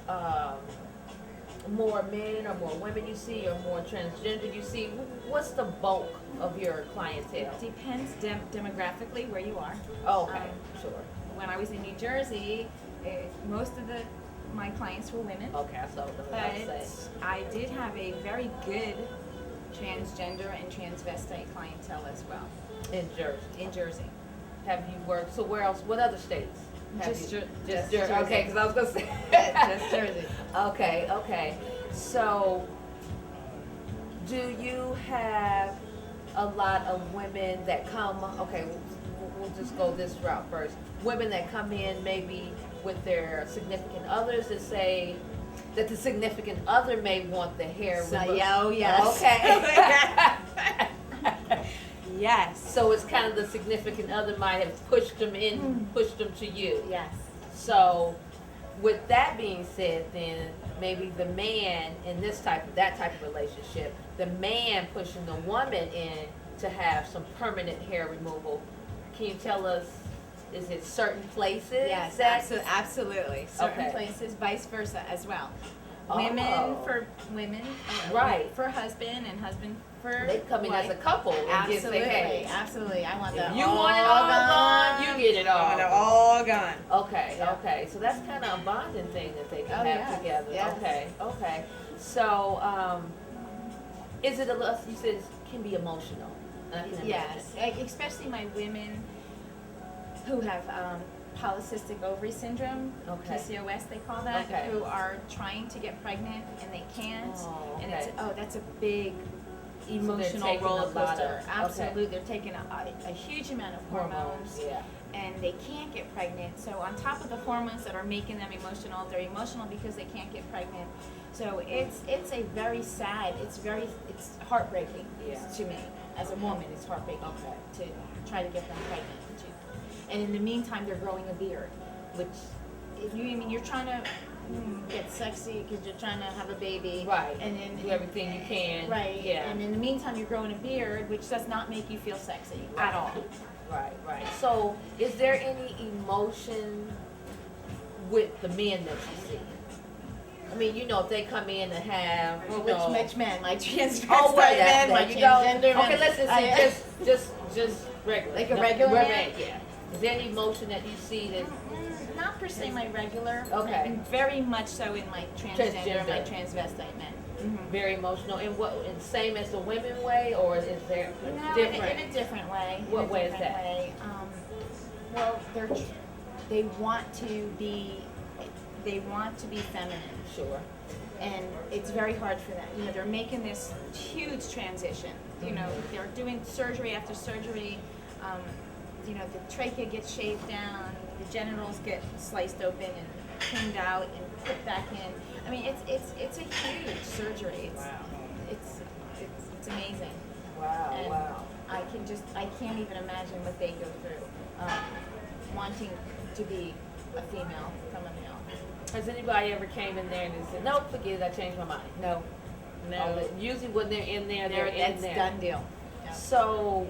more men or more women you see, or more transgender you see? What's the bulk of your clientele? It depends demographically where you are. Oh, okay, sure. When I was in New Jersey, most of my clients were women. Okay, so But I did have a very good transgender and transvestite clientele as well in Jersey. in Jersey. Have you worked? So where else? What other states? Have Just you- Jer- just just Jersey. Jersey. Okay, because I was gonna say Just Jersey. Okay. So, do you have a lot of women that come? Okay, we'll just go this route first. Women that come in maybe with their significant others and say that the significant other may want the hair removed. Oh, yes. Okay. Yes. So it's kind of the significant other might have pushed them to you. Yes. So, with that being said, then maybe the man in that type of relationship, the man pushing the woman in to have some permanent hair removal. Can you tell us? Is it certain places? Yes, that- absolutely. Certain Okay. places, vice versa as well. Women Oh. for women, Right. for husband, and husband for They come in as a wife. couple and just Absolutely, say, hey, absolutely. I want that. you want it all gone, you get it I all. want it all gone. Okay, Yeah. okay. So that's kind of a bonding thing that they can Oh, have yeah. together. Yes. Okay, okay. So, is it a little, you said it can be emotional. I can imagine. Yes, especially my women who have polycystic ovary syndrome, Okay. PCOS they call that, Okay. who are trying to get pregnant and they can't. Oh, And okay. that's a big emotional taking a roller lot coaster. of- okay. Absolutely, they're taking a huge amount of hormones. Yeah. And they can't get pregnant. So on top of the hormones that are making them emotional, they're emotional because they can't get pregnant. So it's a very sad. It's heartbreaking Yeah. to me as a woman. It's heartbreaking Okay. to try to get them pregnant. And in the meantime, they're growing a beard, which you're trying to get sexy because you're trying to have a baby. Right. And then Do everything you can. Right. Yeah. And in the meantime, you're growing a beard, which does not make you feel sexy at all. Right, right. So, is there any emotion with the men that you see? I mean, you know, if they come in and have, you know, Which men? My transvestite oh, well, men, my you go. transgender men. Okay, let's just say just regular. Like a regular man? man? Yeah. Is there any emotion that you see that? Not per se my regular. Okay. And very much so in my transgender, my Transgender. transvestite men. Very emotional, in what, in same as the women way, or is there No, different? in a different way. What In a way is different that? way. Well, they want to be feminine. Sure. And it's very hard for them. You know, they're making this huge transition. You know, they're doing surgery after surgery. You know, the trachea gets shaved down, the genitals get sliced open and cleaned out and put back in. I mean, it's a huge surgery. It's amazing. Wow, And wow. I can't even imagine what they go through, wanting to be a female from a male. Has anybody ever came in there and they said, nope, forget it, I changed my mind? No, no. Usually when they're in there, they're in That's there. done deal. Yeah. So,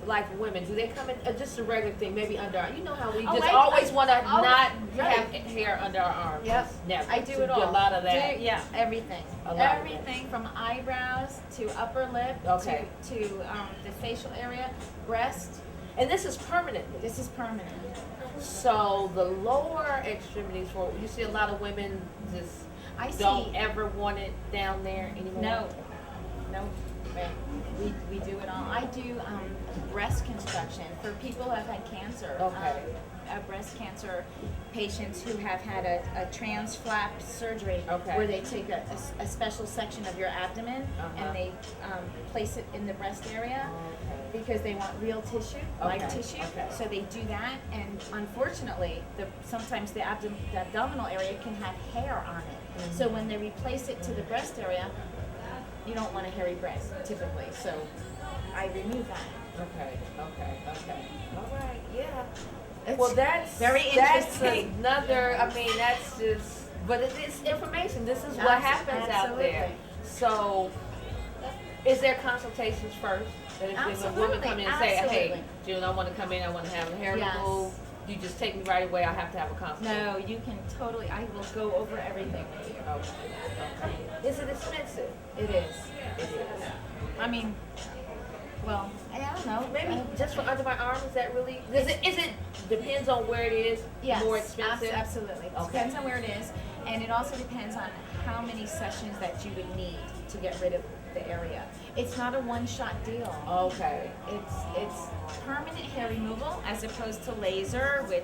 like women, do they come in, just a regular thing, maybe under our, you know how we just always want to not have hair under our arms? Yep. Never. I do So it all. A lot of that. Yeah, everything. A lot of Everything from eyebrows to upper lip Okay. to the facial area, breast. And this is permanent. This is permanent. So the lower extremities, for you see a lot of women just I don't see. ever want it down there anymore. No. Right. We do it all. I do breast construction for people who have had cancer. Okay. Breast cancer patients who have had a trans flap surgery Okay. where they take a special section of your abdomen and they place it in the breast area because they want real tissue, live Okay, tissue. okay. So they do that, and unfortunately, sometimes the abdominal area can have hair on it. So when they replace it to the breast area, you don't want a hairy breast typically. So I remove that. Okay. All right. Yeah. It's Well, that's very That's interesting. another. I mean, that's just. But it is information. This is what happens out there. Absolutely. So, is there consultations first? That if a woman come in and say, "Hey, Absolutely. June, I want to come in. I want to have a hair Yes. removed." You just take me right away. I have to have a consultation. No, you can totally. I will go over everything with you. Okay. Is it expensive? It is. It is. I mean, well, I don't know. Maybe just for under my arm, is that really? Is it depends on where it is? Yes, More expensive. Absolutely. It Okay. depends on where it is, and it also depends on how many sessions that you would need to get rid of the area. It's not a one-shot deal. Okay. It's permanent hair removal as opposed to laser, which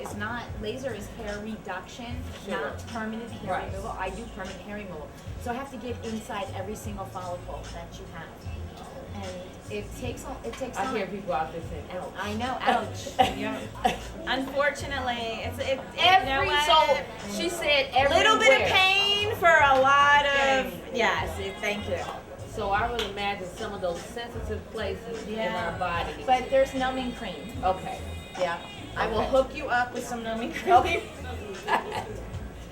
is not. Laser is hair reduction, Sure. not permanent hair Right. removal. I do permanent hair removal, so I have to get inside every single follicle that you have, and it takes I time. hear people out there saying, "Ouch." I know, ouch. Yeah. Unfortunately, you know Every what? so she said everywhere. Little bit of pain for a lot of yes. Thank you. So I would imagine some of those sensitive places in our body. But there's numbing cream. Okay. Yeah, I will Okay. hook you up with some numbing cream. Okay.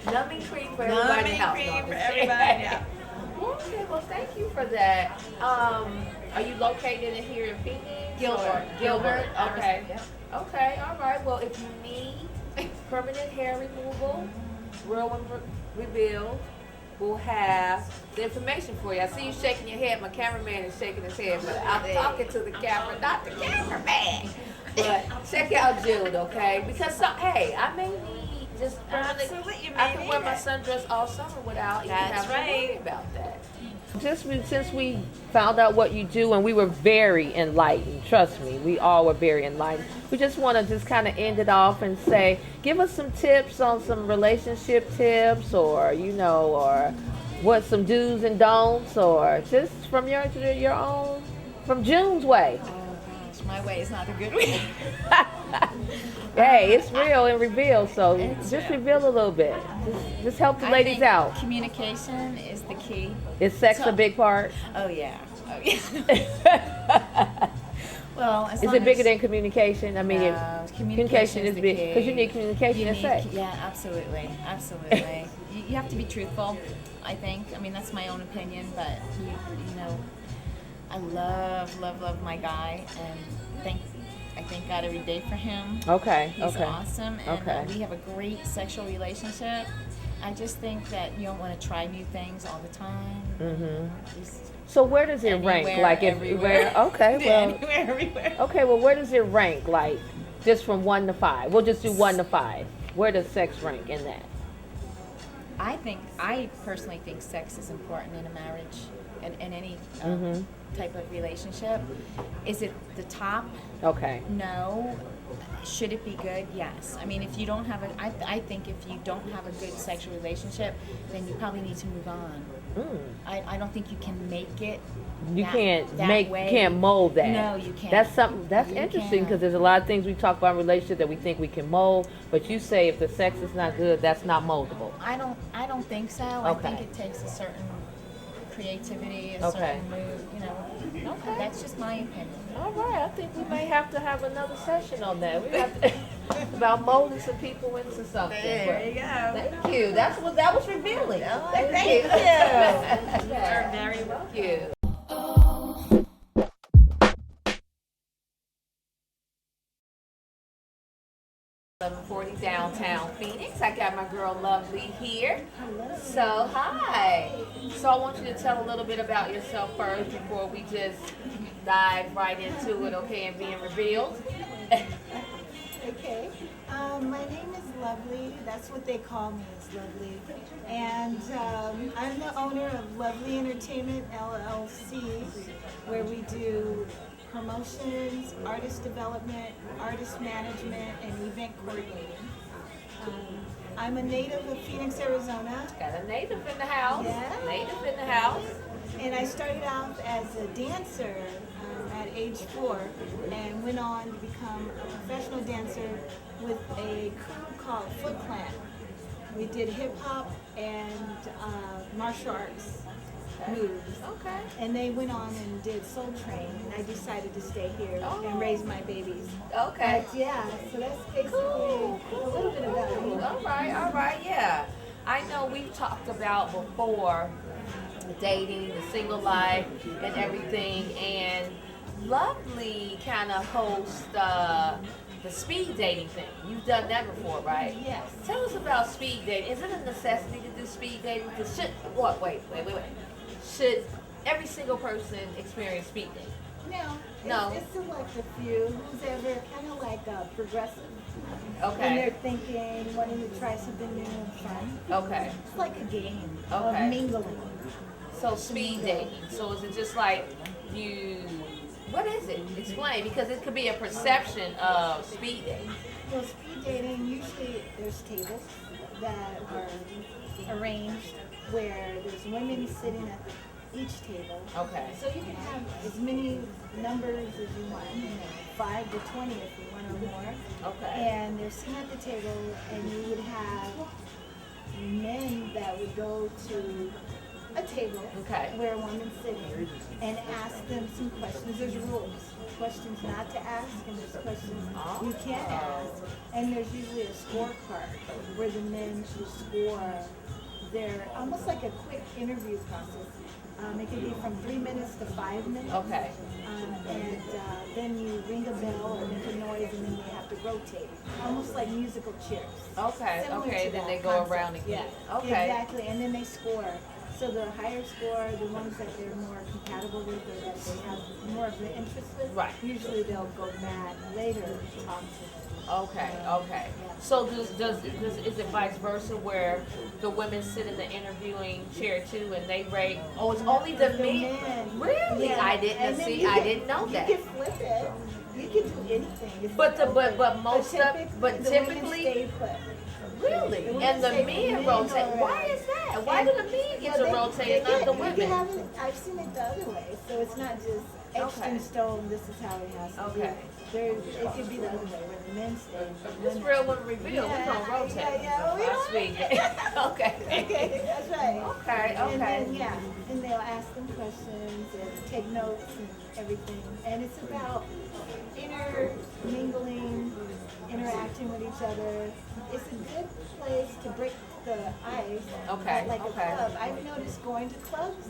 Numbing cream for everybody in the Numbing house. cream No, I'm for just kidding. everybody. Yeah. Okay, well thank you for that. Are you located in here in Phoenix? Gilbert. Or- Gilbert. Okay. Yep. Okay. All right. Well, if you need permanent hair removal, real Revealed will have the information for you. I see you shaking your head. My cameraman is shaking his head, but I'm talking to the camera, not the cameraman. But check out Jude, okay? Because hey, I may need just Absolutely, you I may can need wear my it. sundress all summer without even That's having to worry right. about that. Since we found out what you do, and we were very enlightened, trust me, we all were very enlightened. We just want to just kind of end it off and say, give us some tips on some relationship tips, or or what some do's and don'ts, or just from your own, from June's way. Oh gosh, my way is not a good way. Hey, it's real and revealed, so It's just real. reveal a little bit. Just help the I ladies think out. Communication is the key. Is sex a big part? Oh yeah. Oh yeah. Well, as Is long it bigger as- than communication? I mean, No, communication is the big key. because you need communication You and sex. Yeah, absolutely, absolutely. You have to be truthful. I think. I mean, that's my own opinion, but you know, I love my guy, and I thank God every day for him. Okay. He's okay. awesome, and Okay. we have a great sexual relationship. I just think that you don't want to try new things all the time. Mhm. Just So where does it rank? anywhere, Like if everywhere. okay, well, Anywhere, everywhere. okay, well, where does it rank? Like just from 1 to 5. We'll just do 1 to 5. Where does sex rank in that? I personally think sex is important in a marriage and in any Mhm. type of relationship. Is it the top? Okay. No. Should it be good? Yes. I mean, if you don't have I think if you don't have a good sexual relationship, then you probably need to move on. Mm. I don't think you can make it. You that- can't that make, way. can't mold that. No, you can't. That's something that's You interesting can't. because there's a lot of things we talk about in relationships that we think we can mold, but you say if the sex is not good, that's not moldable. I don't think so. I think Okay. it takes a certain creativity, a Okay. certain mood, Okay. That's just my opinion. All right, I think we may have to have another session on that. We have to about molding some people into something. There you go. Thank you. That was revealing. Thank you. You're very welcome. Thank you. 1140 downtown Phoenix. I got my girl Lovely here. Hello. So hi. So I want you to tell a little bit about yourself first before we just dive right into it, okay, and being revealed. Okay. My name is Lovely. That's what they call me, is Lovely. And I'm the owner of Lovely Entertainment LLC, where we do promotions, artist development, artist management, and event coordinating. I'm a native of Phoenix, Arizona. Got a native in the house. Yeah. Native in the house. And I started out as a dancer at age 4 and went on to become a professional dancer with a crew called Foot Clan. We did hip hop and martial arts moves. Okay. And they went on and did Soul Train, and I decided to stay here and raise my babies. Okay. But yeah, so that's basically a little bit about me. All right, yeah. I know we've talked about before dating, the single life, and everything, and Lovely kind of hosts the speed dating thing. You've done that before, right? Yes. Tell us about speed dating. Is it a necessity to do speed dating? Wait. Should every single person experience speed dating? No. No. It's select a few. Who's ever kind of like progressive. When Okay. they're thinking, wanting to try something new and fun. Okay. It's like a game Okay. of mingling. So speed dating. So is it just like what is it? Explain, because it could be a perception of speed dating. Well, speed dating, usually there's tables that are arranged where there's women sitting at each table. Okay. So you can have as many numbers as you want, 5 to 20 if you want or more. Okay. And they're sitting at the table, and you would have men that would go to a table Okay. where a woman's sitting and ask them some questions. There's rules. Questions not to ask, and there's questions you can ask. And there's usually a scorecard where the men should score their, almost like a quick interview process. It can be from 3 minutes to 5 minutes. Okay. And then you ring a bell or make a noise, and then they have to rotate, almost like musical chairs. Okay. Similar Okay. to Then that they go concept. around again. Yeah, Okay. exactly. And then they score. So the higher score, the ones that they're more compatible with or that they have more of an interest with, Right. usually they'll go back later to talk to them. Okay, okay. So is it vice versa where the women sit in the interviewing chair too and they rate? Oh, it's only the men. Really? Yeah. I And didn't then see. you I can- didn't know that. You can flip it. You can do anything. It's But the- but- open. but most of- typically, but the typically- women stay put. Really? The And the women men stay- rotate. men Why go is that? Why And- do the men get to well, rotate and not the You can women? have it, I've seen it the other way. So it's not just etched Okay. in stone. This is how it has to Okay. be. It could be the other way, where the men stay. the This women- real woman reveal. We're gonna rotate. Yeah, we I don't- speak. Okay. Okay, that's right. Okay, And then, okay. yeah, and they'll ask them questions and take notes and everything. And it's about intermingling, interacting with each other. It's a good place to break the ice. Okay, Like okay. a club. I've noticed going to clubs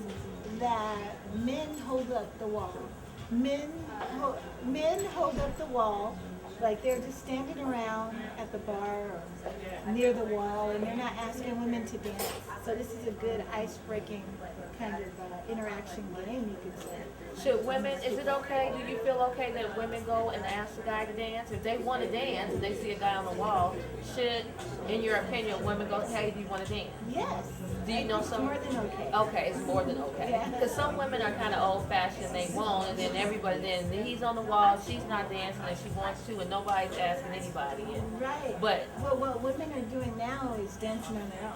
that men hold up the wall. Men hold up the wall, like they're just standing around at the bar or near the wall, and they're not asking women to dance. So this is a good ice-breaking kind of interaction game, you could say. Should women, is it okay, do you feel okay that women go and ask the guy to dance? If they want to dance and they see a guy on the wall, should, in your opinion, women go, hey, do you want to dance? Yes. Do you know It's some? more than okay. Okay, it's more than okay. Yeah. Because some women are kind of old-fashioned, they won't, and then everybody, then he's on the wall, she's not dancing, and she wants to, and nobody's asking anybody. And Right. But- well, what women are doing now is dancing on their own.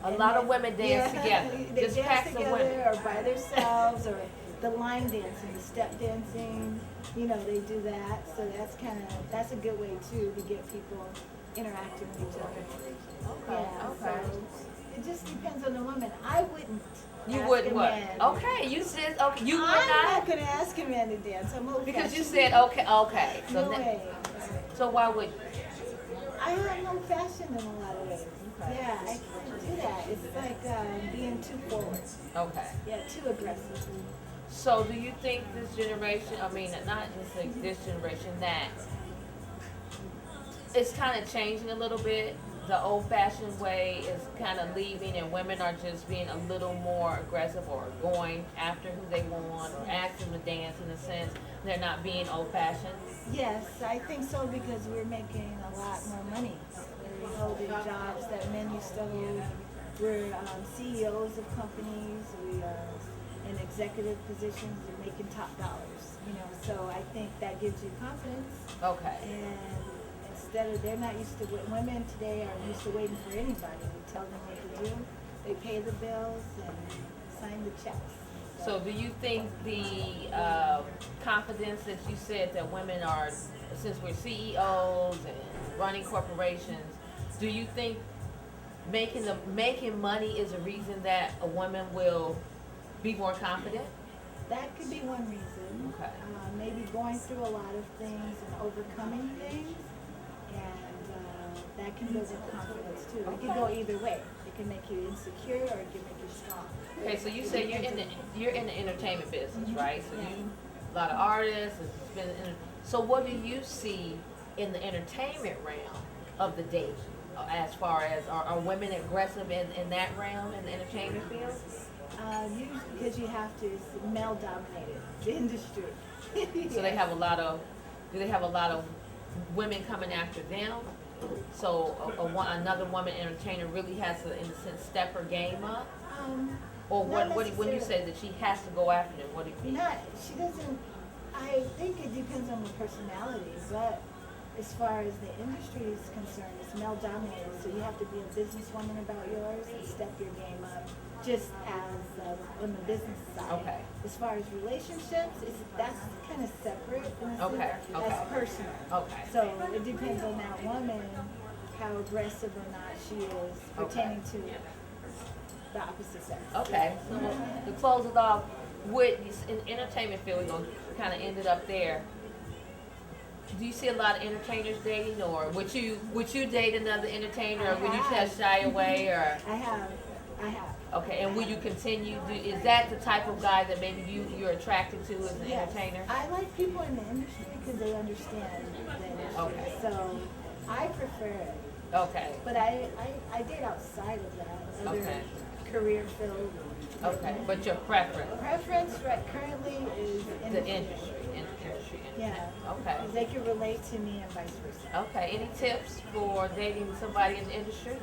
a And lot of they- women dance yeah, together. They Just dance packs of together women. or by themselves or the line dancing, the step dancing. You know, they do that. So that's a good way too to get people interacting with each other. Okay, Yeah, okay. So it just depends on the woman. I wouldn't. You ask wouldn't a what? man. Okay, you said, okay, you would I'm not? not gonna ask a man to dance. I'm old Because you fashioned. said, okay. So, No way. so why would you? I am old fashioned in a lot of ways. Yeah, I can't do that. It's like being too forward. Okay. Yeah, too aggressive. So do you think this generation, I mean, not necessarily this generation, that it's kind of changing a little bit? The old-fashioned way is kind of leaving, and women are just being a little more aggressive or going after who they want or asking them to dance in a sense. They're not being old-fashioned. Yes, I think so because we're making a lot more money. We're holding jobs that men used to hold. We're CEOs of companies. We are in executive positions and making top dollars. You know, so I think that gives you confidence. Okay. And instead of, they're not used to, women today are used to waiting for anybody to tell them what to do. They pay the bills and sign the checks. So do you think the confidence that you said that women are, since we're CEOs and running corporations, do you think making money is a reason that a woman will be more confident? That could be one reason. Okay. Maybe going through a lot of things and overcoming things, and that can go with confidence too. It can go either way. It can make you insecure, or it can make you strong. Okay, so you say you're in the entertainment business, right? So you a lot of artists. It's been so what do you see in the entertainment realm of the dating? As far as are women aggressive in that realm in the entertainment field? Usually because you have to, it's male dominated, the industry. So they have a lot of, do they have a lot of women coming after them? So another woman entertainer really has to, in a sense, step her game up? Or Not when you necessarily. say that she has to go after them, what do you mean? She doesn't, I think it depends on the personality, but as far as the industry is concerned, it's male dominated, so you have to be a businesswoman about yours and step your game up, just as on the business side. Okay. As far as relationships, that's kind of separate in a sense. Okay, okay. That's personal. Okay. So it depends on that woman, how aggressive or not she is pertaining to the opposite sex. Okay, so to close it off, in entertainment field, we're gonna kind of end it up there. Do you see a lot of entertainers dating, or would you date another entertainer, or would you just shy away, or? I have. Okay, and will you continue? Is that the type of guy that maybe you're attracted to as an Yes. entertainer? I like people in the industry because they understand the industry. Okay. So I prefer it. Okay. But I did outside of that, other Okay. career field. Okay, but your preference, Preference right currently is in the industry. Yeah. Okay. Because they can relate to me and vice versa. Okay. Any tips for dating somebody in the industry?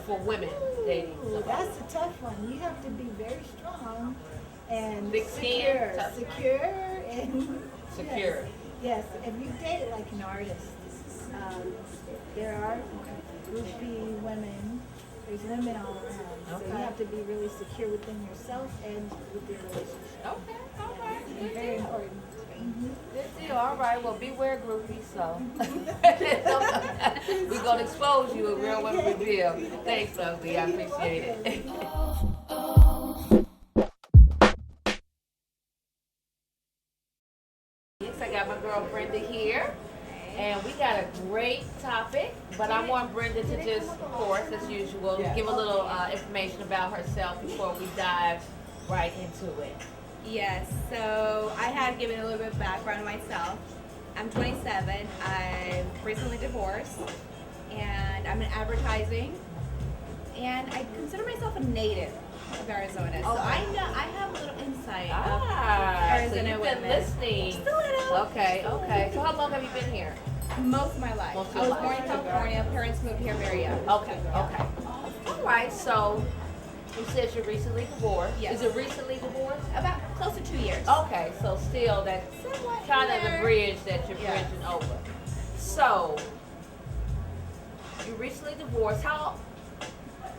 For women dating Ooh, somebody? that's a tough one. You have to be very strong and Thick skin, tough. secure and Secure. Yes. If you date like an artist, there are groupie women. There's women all around. So you Okay. have to be really secure within yourself and with your relationship. Okay. All right. It's very important. Good deal. All right. Well, beware groupies. So we're gonna expose you at Real Women Reveal. Thanks, Ugly. I appreciate it. Yes, I got my girl Brenda here. And we got a great topic, but I want Brenda to just, of course, as usual, give a little information about herself before we dive right into it. Yes, so I had given a little bit of background on myself. I'm 27, I'm recently divorced, and I'm in advertising, and I consider myself a native of Arizona. So I know I have a little insight of So Arizona you've been women. listening. Just a little. Okay, okay. So how long have you been here? Most of my life. Most of I was your born life. in California, parents moved here very young. Okay, okay. All right, so you said you're recently divorced. Yes. Is it recently divorced? About close to 2 years. Okay, so still that's Somewhat kind of the there. bridge that you're Yeah. bridging over. So, you recently divorced. How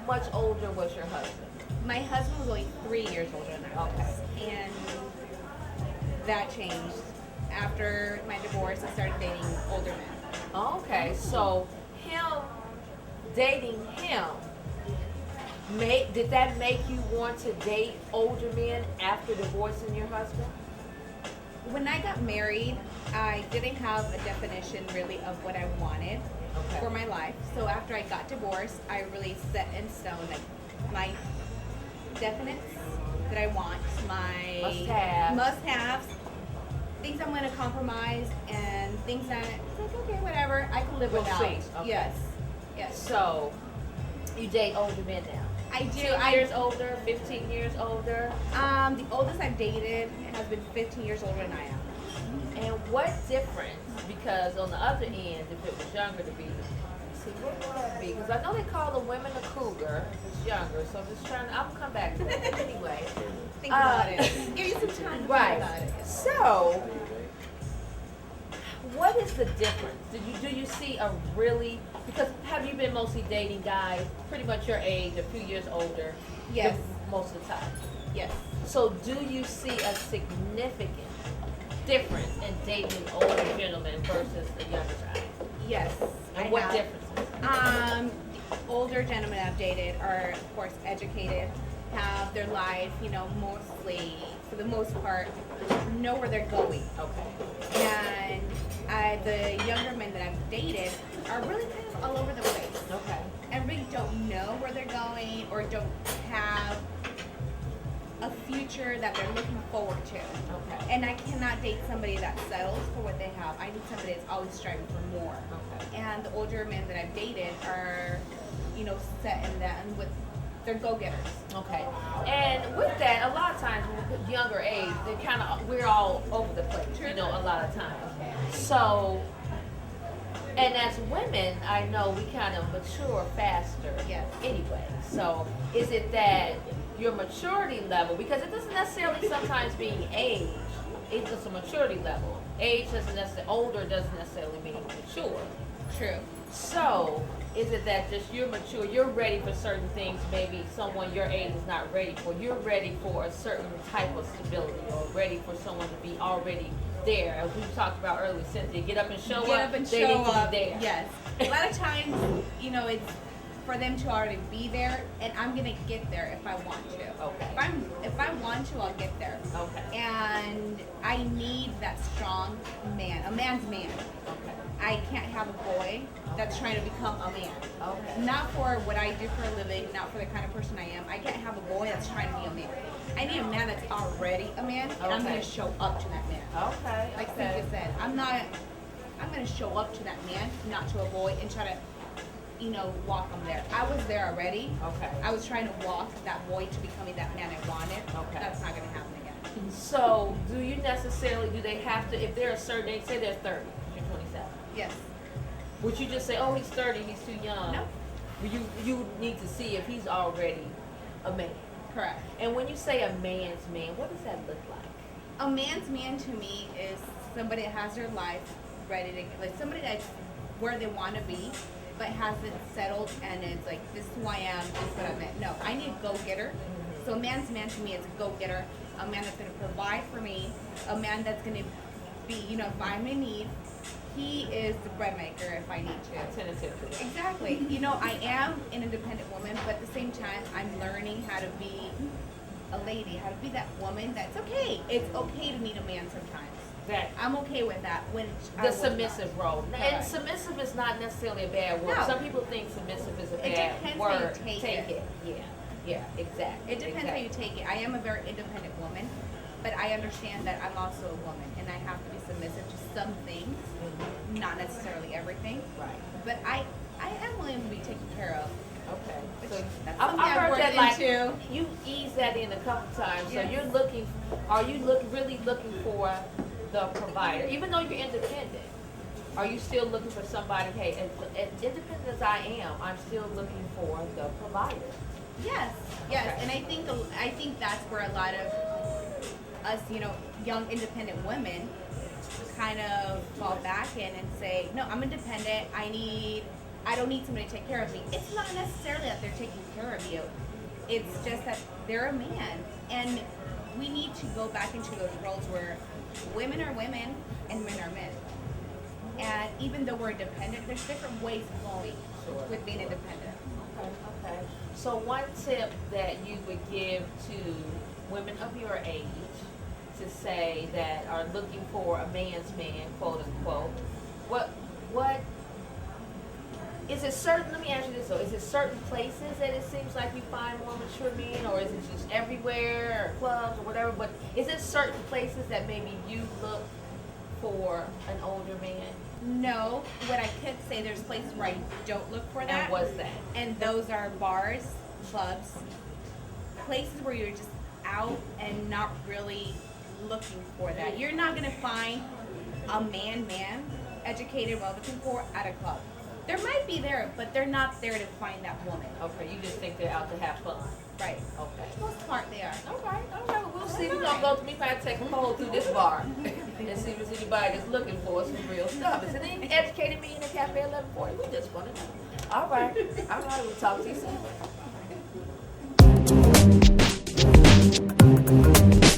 much older was your husband? My husband was only 3 years older than I was. Okay. And that changed. After my divorce, I started dating older men. Okay, so dating him, did that make you want to date older men after divorcing your husband? When I got married, I didn't have a definition really of what I wanted Okay. for my life. So after I got divorced, I really set in stone like my definites that I want, my Must-haves. must-haves, things I'm going to compromise, and things that it's like okay, whatever, I can live We'll without. see. Okay. Yes, yes. So, you date older men now? I do. 10 years older, 15 years older? The oldest I've dated has been 15 years older than I am. And what difference, because on the other end, if it was younger to be, see, what would that be? Because I know they call the women a cougar if it's younger, so I'm just trying to, I'll come back to that anyway. Think about it. Give you some time to Right. think about it. So, what is the difference? Do you see a really, because have you been mostly dating guys pretty much your age, a few years older? Yes. Most of the time. Yes. So do you see a significant difference in dating an older gentleman versus a younger guy? Yes. And I what have. differences? The older gentlemen I've dated are, of course, educated, have their life, mostly, for the most part, know where they're going. Okay. And the younger men that I've dated are really kind of all over the place. Okay. And really don't know where they're going or don't have a future that they're looking forward to. Okay. And I cannot date somebody that settles for what they have. I need somebody that's always striving for more. Okay. And the older men that I've dated are, set in that and they're go-getters. Okay. And with that, a lot of times, with younger age, we're all over the place, a lot of times. So, and as women, I know we kind of mature faster Yes. anyway. So, is it that your maturity level, because it doesn't necessarily sometimes mean age, it's just a maturity level. Age doesn't necessarily, older doesn't necessarily mean mature. True. So, is it that just you're mature, you're ready for certain things maybe someone your age is not ready for? You're ready for a certain type of stability or ready for someone to be already there. As we talked about earlier, Cynthia, get up and show Get up. up and they show need to up. be there. Yes. A lot of times, it's for them to already be there, and I'm gonna get there if I want to. Okay. If I want to, I'll get there. Okay. And and I need that strong man, a man's man. I can't have a boy that's trying to become a man. Okay. Not for what I do for a living, not for the kind of person I am. I can't have a boy that's trying to be a man. I need a man that's already a man, and I'm going to show up to that man. Okay. Like Cynthia said, I'm going to show up to that man, not to a boy, and try to, walk him there. I was there already. Okay. I was trying to walk that boy to becoming that man I wanted. Okay. That's not going to happen again. So, do they have to, if they're a certain age, say they're 30, you're 27. Yes. Would you just say, oh, he's 30, he's too young? No. You need to see if he's already a man. Correct. And when you say a man's man, what does that look like? A man's man to me is somebody that has their life ready to, like somebody that's where they want to be, but hasn't settled and it's like, this is who I am, this is what I meant. No, I need a go-getter. So a man's man to me is a go-getter, a man that's going to provide for me, a man that's going to be, if I'm in need, he is the bread maker if I need to. Tentatively. Exactly. I am an independent woman, but at the same time, I'm learning how to be a lady, how to be that woman that's okay. It's okay to need a man sometimes. That I'm okay with that when the submissive role. And Correct. submissive is not necessarily a bad word. No. Some people think submissive is a It bad depends word. how you take it. Yeah, exactly. It depends how you take it. I am a very independent woman, but I understand that I'm also a woman and I have to be submissive to some things, not necessarily everything. Right. But I am willing to be taken care of. Okay. Which So that's I've something I've heard worked that like into. you ease that in a couple times. Yes. So are you really looking for the provider, even though you're independent? Are you still looking for somebody? Hey, as independent as I am, I'm still looking for the provider. Yes. Okay. And I think that's where a lot of us, young independent women kind of fall back in and say, no, I'm independent. I don't need somebody to take care of me. It's not necessarily that they're taking care of you. It's just that they're a man. And we need to go back into those roles where women are women and men are men. And even though we're independent, there's different ways of going with being independent. Okay. So one tip that you would give to women of your age to say that are looking for a man's man, quote unquote, what is it certain, let me ask you this though, is it certain places that it seems like you find more mature men, or is it just everywhere, or clubs, or whatever, but is it certain places that maybe you look for an older man? No, what I could say, there's places where I don't look for that. And what's that? And those are bars, clubs, places where you're just out and not really looking for that. You're not gonna find a man, educated, well looking for at a club. There might be there, but they're not there to find that woman. Okay, you just think they're out to have fun. Right. Okay. For the most part, they are. All right, we'll see. We're gonna go to me if I take a poll through this bar and see if there's anybody that's looking for some real stuff. Is it any educated me in the cafe 1140? We just want to know. All right, we'll talk to you soon.